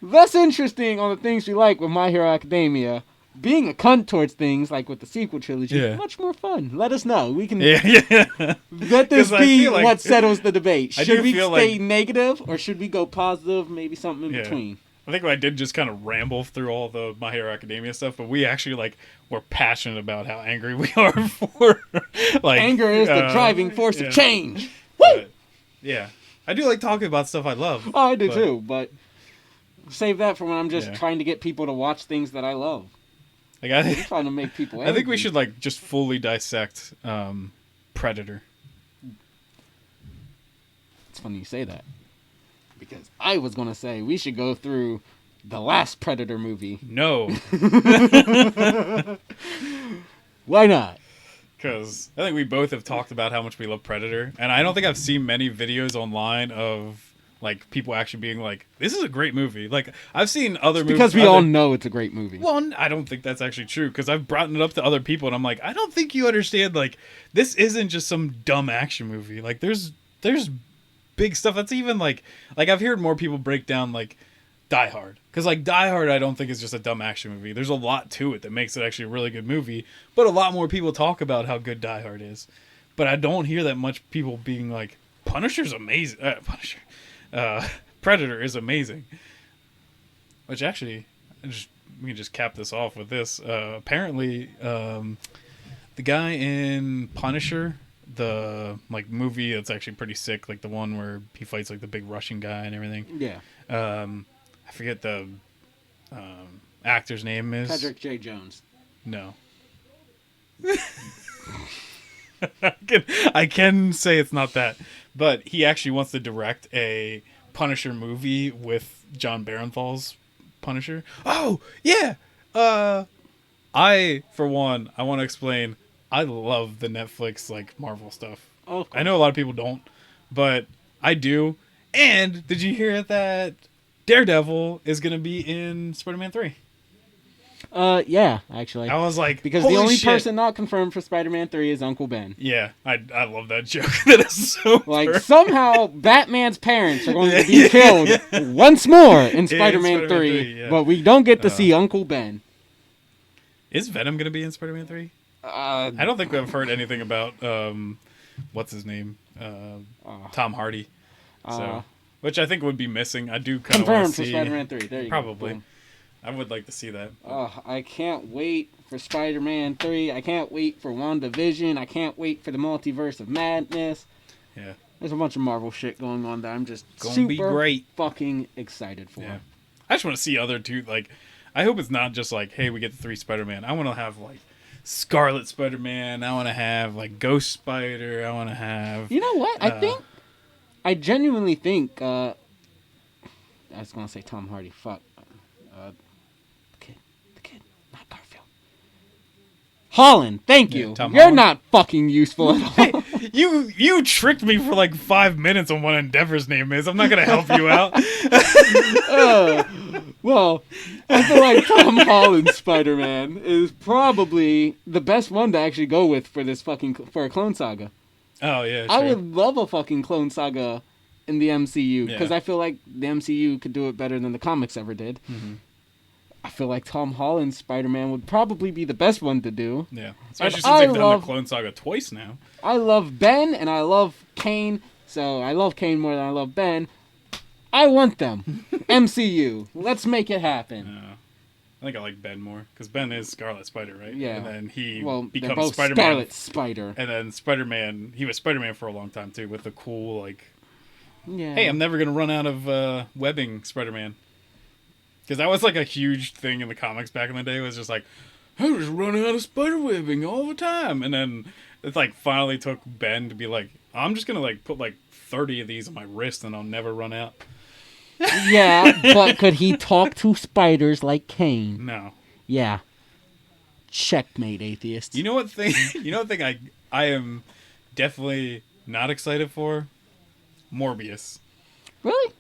less interesting on the things we like with My Hero Academia. Being a cunt towards things, like with the sequel trilogy, much more fun. Let us know. We can let this be like, what settles the debate. Should we stay negative, or should we go positive, maybe something in between? I think I did just kind of ramble through all the My Hero Academia stuff, but we actually were passionate about how angry we are for anger is the driving force of change. Woo! Yeah. I do like talking about stuff I love. Oh, I do too, but save that for when I'm just trying to get people to watch things that I love. I'm trying to make people angry. I think we should just fully dissect Predator. It's funny you say that. Because I was going to say we should go through the last Predator movie. No. Why not? Because I think we both have talked about how much we love Predator. And I don't think I've seen many videos online of people actually being like, this is a great movie. I've seen other movies. Because we all know it's a great movie. Well, I don't think that's actually true. Because I've brought it up to other people and I'm like, I don't think you understand. This isn't just some dumb action movie. There's big stuff that's even I've heard more people break down Die Hard, because Die Hard I don't think is just a dumb action movie. There's a lot to it that makes it actually a really good movie, but a lot more people talk about how good Die Hard is, but I don't hear that much people being like, Punisher's amazing. Predator is amazing, which actually we can just cap this off with this. Apparently the guy in Punisher, the movie that's actually pretty sick, the one where he fights the big Russian guy and everything. Yeah. I forget the actor's name is. Patrick J. Jones. No. I can say it's not that, but he actually wants to direct a Punisher movie with John Barenthal's Punisher. Oh yeah. I for one, I want to explain. I love the Netflix Marvel stuff. Oh, I know a lot of people don't, but I do. And did you hear that Daredevil is going to be in Spider-Man 3? Yeah, actually. I was like, because the only person not confirmed for Spider-Man 3 is Uncle Ben. Yeah, I love that joke. That is so somehow Batman's parents are going to be killed once more in Spider-Man 3, but we don't get to see Uncle Ben. Is Venom going to be in Spider-Man 3? I don't think we've heard anything about what's his name, Tom Hardy. So, which I think would be missing. I do kind of want to see. Confirmed for Spider-Man 3. There you probably. go. I would like to see that. I can't wait for Spider-Man 3. I can't wait for WandaVision. I can't wait for the Multiverse of Madness. Yeah. There's a bunch of Marvel shit going on that I'm just super be great. Fucking excited for. Yeah. I just want to see other two. I hope it's not just hey, we get the 3 Spider-Man. I want to have Scarlet Spider-Man. I want to have Ghost Spider. I want to have. You know what? I genuinely think. I was gonna say Tom Hardy. Fuck. The kid, not Garfield. Holland. Thank you. You're Holland? not fucking useful at all. Hey, you tricked me for 5 minutes on what Endeavor's name is. I'm not gonna help you out. Well, I feel like Tom Holland's Spider-Man is probably the best one to actually go with for a Clone Saga. Oh yeah, I would love a fucking Clone Saga in the MCU because I feel like the MCU could do it better than the comics ever did. Mm-hmm. I feel like Tom Holland's Spider-Man would probably be the best one to do. Yeah, especially since they've done the Clone Saga twice now. I love Ben and I love Kane, so I love Kane more than I love Ben. I want them. MCU. Let's make it happen. I think I like Ben more because Ben is Scarlet Spider, right? Yeah. And then he becomes both Spider-Man. Scarlet Spider. And then Spider-Man. He was Spider-Man for a long time too, with the cool Yeah. Hey, I'm never gonna run out of webbing Spider-Man. Because that was a huge thing in the comics back in the day. It was just I was running out of spider webbing all the time, and then it finally took Ben to be I'm just gonna put 30 of these on my wrist and I'll never run out. Yeah, but could he talk to spiders like Kane? No. Yeah. Checkmate, atheists. You know what thing? I am definitely not excited for? Morbius. Really?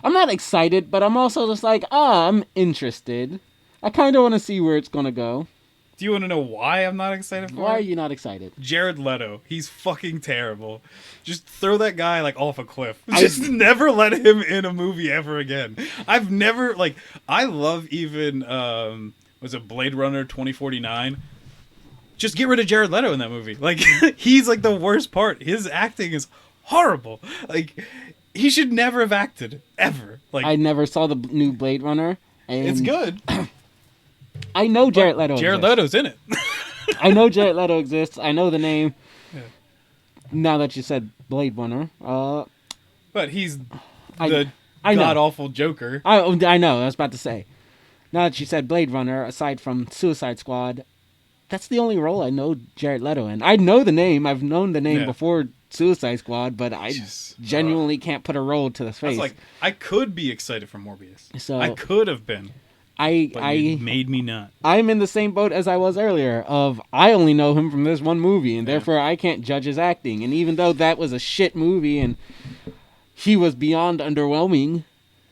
I'm not excited, but I'm also just like, I'm interested. I kind of want to see where it's going to go. Do you want to know why I'm not excited for it? Why are you not excited? Jared Leto. He's fucking terrible. Just throw that guy, like, off a cliff. Just never let him in a movie ever again. I've never, like, I love even, was it Blade Runner 2049? Just get rid of Jared Leto in that movie. Like, he's, like, the worst part. His acting is horrible. Like, he should never have acted. Ever. Like, I never saw the new Blade Runner. And it's good. I know Jared Leto Jared Leto's in it. I know Jared Leto exists. I know the name. Yeah. Now that you said Blade Runner. But he's the god-awful Joker. I know. I was about to say. Now that you said Blade Runner, aside from Suicide Squad, that's the only role I know Jared Leto in. I know the name. I've known the name before Suicide Squad, but I genuinely can't put a role to the face. Like, I could be excited for Morbius. So I could have been. But you made me not. I'm in the same boat as I was earlier. I only know him from this one movie, and therefore I can't judge his acting. And even though that was a shit movie, and he was beyond underwhelming,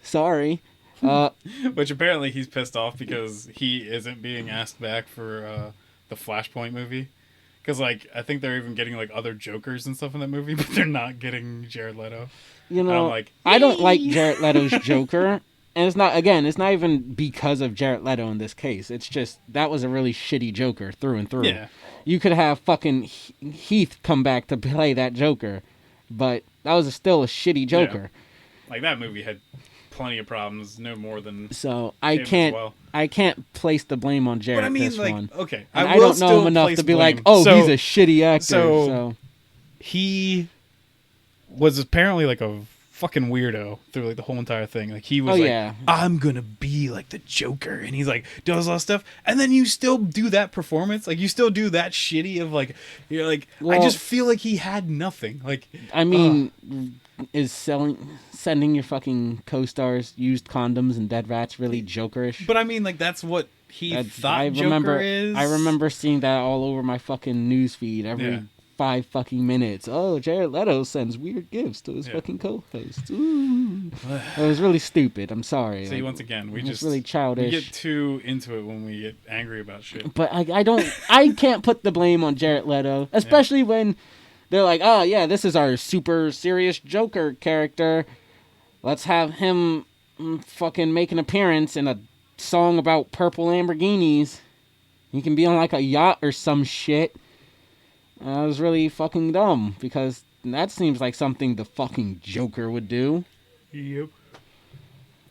sorry. Which apparently he's pissed off because he isn't being asked back for the Flashpoint movie. Because, like, I think they're even getting, like, other Jokers and stuff in that movie, but they're not getting Jared Leto. You know, I don't like Jared Leto's Joker. And it's not even because of Jared Leto in this case. It's just, that was a really shitty Joker through and through. Yeah. You could have fucking Heath come back to play that Joker, but that was still a shitty Joker. Yeah. Like, that movie had plenty of problems, no more than. So I can't place the blame on Jared. But I mean, this like, one. okay, I don't know him enough to be like, he's a shitty actor. So he was apparently like a fucking weirdo through like the whole entire thing. Like, he was I'm gonna be like the Joker, and he's like does all that stuff, and then you still do that performance. Like, you still do that shitty of like, you're like, I just feel like he had nothing. Like, I mean, is sending your fucking co-stars used condoms and dead rats really Jokerish? But I mean, like, that's what he thought Joker is. I remember seeing that all over my fucking newsfeed every 5 fucking minutes. Oh, Jared Leto sends weird gifts to his fucking co-hosts. Ooh. It was really stupid. I'm sorry. See, once again, we just really childish. We get too into it when we get angry about shit. But I can't put the blame on Jared Leto, especially when they're like, oh yeah, this is our super serious Joker character. Let's have him fucking make an appearance in a song about purple Lamborghinis. He can be on like a yacht or some shit. That was really fucking dumb, because that seems like something the fucking Joker would do. Yep.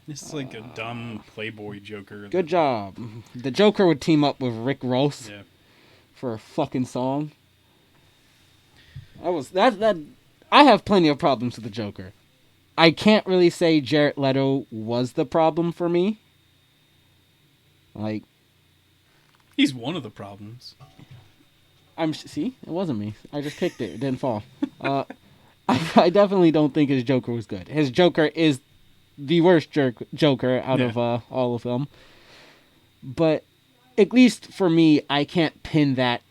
It's like a dumb Playboy Joker. Good job. The Joker would team up with Rick Ross for a fucking song. I have plenty of problems with the Joker. I can't really say Jared Leto was the problem for me. Like, he's one of the problems. See, it wasn't me. I just kicked it. It didn't fall. I definitely don't think his Joker was good. His Joker is the worst Joker out of all of them. But at least for me, I can't pin that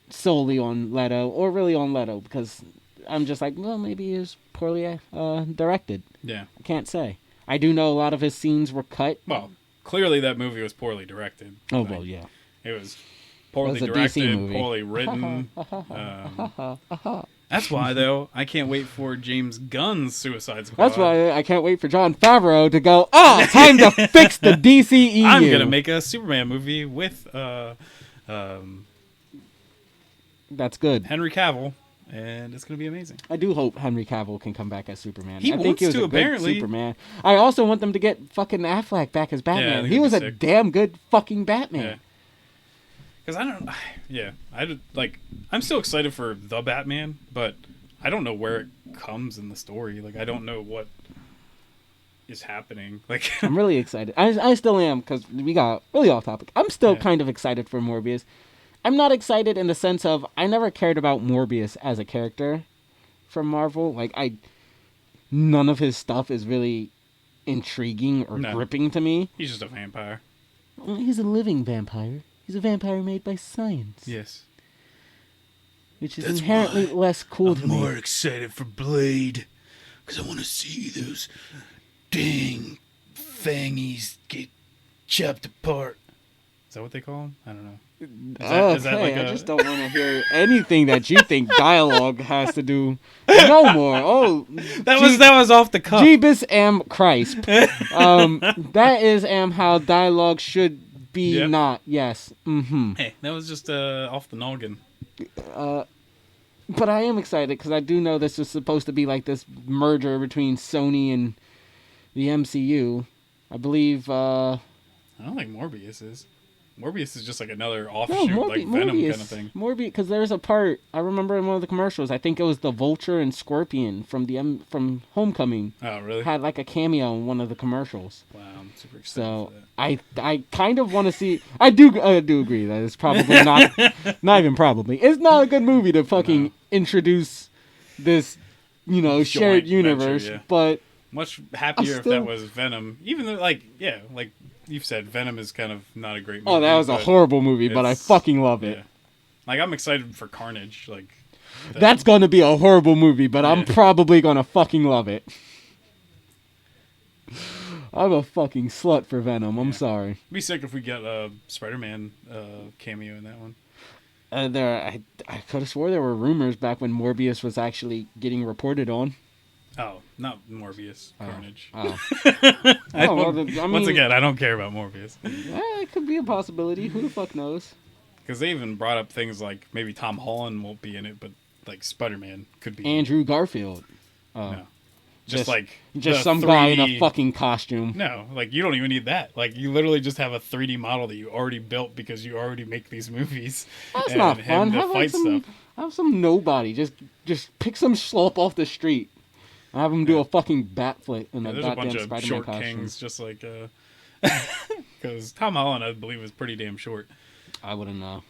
solely on Leto, or really on Leto, because I'm just like, well, maybe he was poorly directed. Yeah. I can't say. I do know a lot of his scenes were cut. Well, clearly that movie was poorly directed. Oh, well, yeah. It was poorly directed, poorly written. That's why, though, I can't wait for James Gunn's Suicide Squad. That's why I can't wait for Jon Favreau to go, time to fix the DCEU. I'm going to make a Superman movie with that's good. Henry Cavill, and it's going to be amazing. I do hope Henry Cavill can come back as Superman. I think he was a good Superman. I also want them to get fucking Affleck back as Batman. He was a damn good fucking Batman. Yeah. Because I'm still excited for the Batman, but I don't know where it comes in the story. Like, I don't know what is happening. Like, I'm really excited. I still am, because we got really off topic. I'm still kind of excited for Morbius. I'm not excited in the sense of I never cared about Morbius as a character from Marvel. Like, none of his stuff is really intriguing or gripping to me. He's just a vampire. Well, he's a living vampire. He's a vampire made by science. Yes. Which is inherently less cool to me. I'm more excited for Blade. because I want to see those dang fangies get chopped apart. Is that what they call them? I don't know. Is that like I just don't want to hear anything that you think dialogue has to do. No more. Oh, that was off the cuff. Jeebus am Christ. That is how dialogue should be. Yep. Not yes. Mm-hmm. Hey, that was just off the noggin. But I am excited because I do know this is supposed to be like this merger between Sony and the MCU. I believe. I don't think Morbius is. Morbius is just like another offshoot, like Venom kind of thing. Morbius, because there's a part I remember in one of the commercials. I think it was the Vulture and Scorpion from Homecoming. Oh, really? Had like a cameo in one of the commercials. Wow, I'm super excited. So for that. I kind of want to see. I do agree that it's probably not even probably. It's not a good movie to fucking introduce this, shared universe. Venture, yeah. But much happier if that was Venom. Even though, like you've said, Venom is kind of not a great movie. Oh, that was a horrible movie, but I fucking love it. Yeah. Like, I'm excited for Carnage. Like, that's going to be a horrible movie, but I'm probably going to fucking love it. I'm a fucking slut for Venom. I'm sorry. It'd be sick if we get a Spider-Man cameo in that one. I could have swore there were rumors back when Morbius was actually getting reported on. Oh, not Morbius. Carnage. Oh. Once again, I don't care about Morbius. It could be a possibility. Who the fuck knows? Because they even brought up things like maybe Tom Holland won't be in it, but like Spider-Man could be. Andrew Garfield. No. Just some 3D guy in a fucking costume. No, like you don't even need that. Like you literally just have a 3D model that you already built because you already make these movies. That's not fun. Have some nobody. Just pick some schlop off the street. Have him do a fucking bat flip in a goddamn Spider-Man costume. There's a bunch of short kings, just like because Tom Holland, I believe, is pretty damn short. I wouldn't know.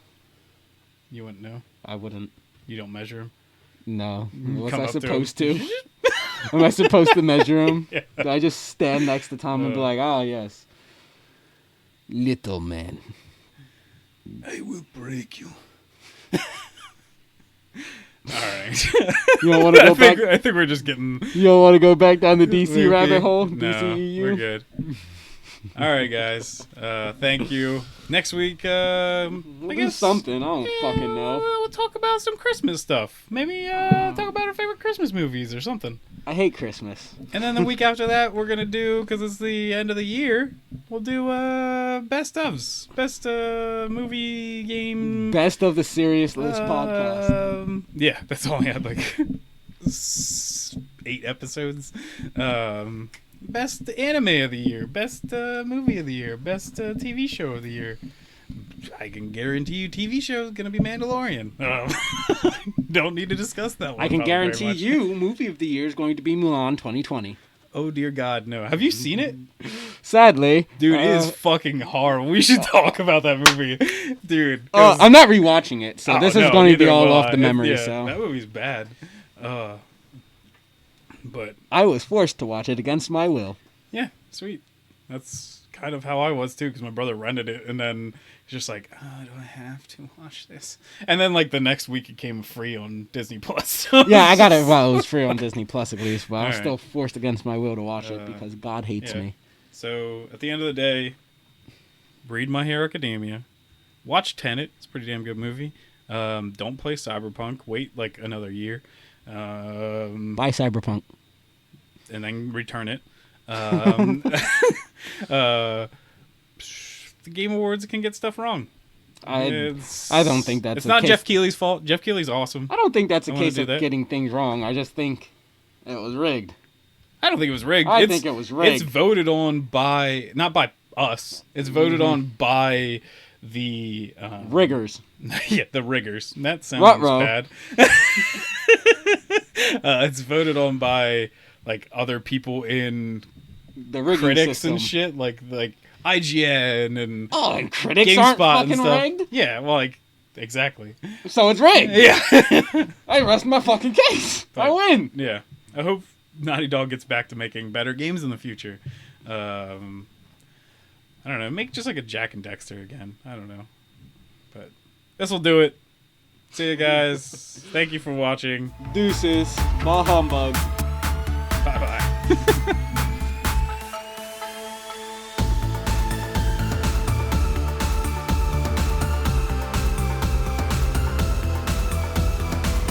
You wouldn't know? I wouldn't. You don't measure him? No. Was I supposed to? Am I supposed to measure him? Yeah. Do I just stand next to Tom and be like, oh, yes. Little man. I will break you. All right. You don't want to go back? I think we're just getting... You don't want to go back down the DC rabbit hole? No, DCEU? we're good. All right, guys. Thank you. Next week, we'll do something. I don't fucking know. We'll talk about some Christmas stuff. Maybe talk about our favorite Christmas movies or something. I hate Christmas. And then the week after that, we're going to do, because it's the end of the year, we'll do best ofs. Best movie game. Best of the Serious List podcast. Yeah, that's all I had, like 8 episodes. Best anime of the year, best movie of the year, best TV show of the year. I can guarantee you TV show is going to be Mandalorian. Don't need to discuss that one. I can guarantee you movie of the year is going to be Mulan 2020. Oh, dear God, no. Have you seen it? Sadly. Dude, it is fucking horrible. We should talk about that movie. Dude. I'm not rewatching it, so this is going to be all off the memory. So that movie's bad. But I was forced to watch it against my will. Yeah, sweet. That's kind of how I was too, because my brother rented it, and then he's just like, "Oh, do I have to watch this?" And then like the next week, it came free on Disney Plus. Yeah, I got it. Well, it was free on Disney Plus at least, but I was still forced against my will to watch it because God hates me. So at the end of the day, read My Hero Academia, watch Tenet. It's a pretty damn good movie. Don't play Cyberpunk. Wait like another year. Buy Cyberpunk. And then return it. The Game Awards can get stuff wrong. I don't think that's it's not Jeff Keighley's fault. Jeff Keighley's awesome. I don't think that's a case of getting things wrong. I just think it was rigged. I don't think it was rigged. I think it was rigged. It's voted on by, not by us. It's voted on by the riggers. Yeah, the riggers. That sounds bad. It's voted on by like other people in the rigging critics system. And shit, like IGN and and critics GameSpot aren't fucking and stuff. rigged. Yeah, well, like exactly. So it's rigged. Yeah, I rest my fucking case. But, I win. Yeah, I hope Naughty Dog gets back to making better games in the future. I don't know. Make just like a Jack and Dexter again. I don't know, but this will do it. See you guys. Thank you for watching. Deuces. Ball humbug. Bye bye.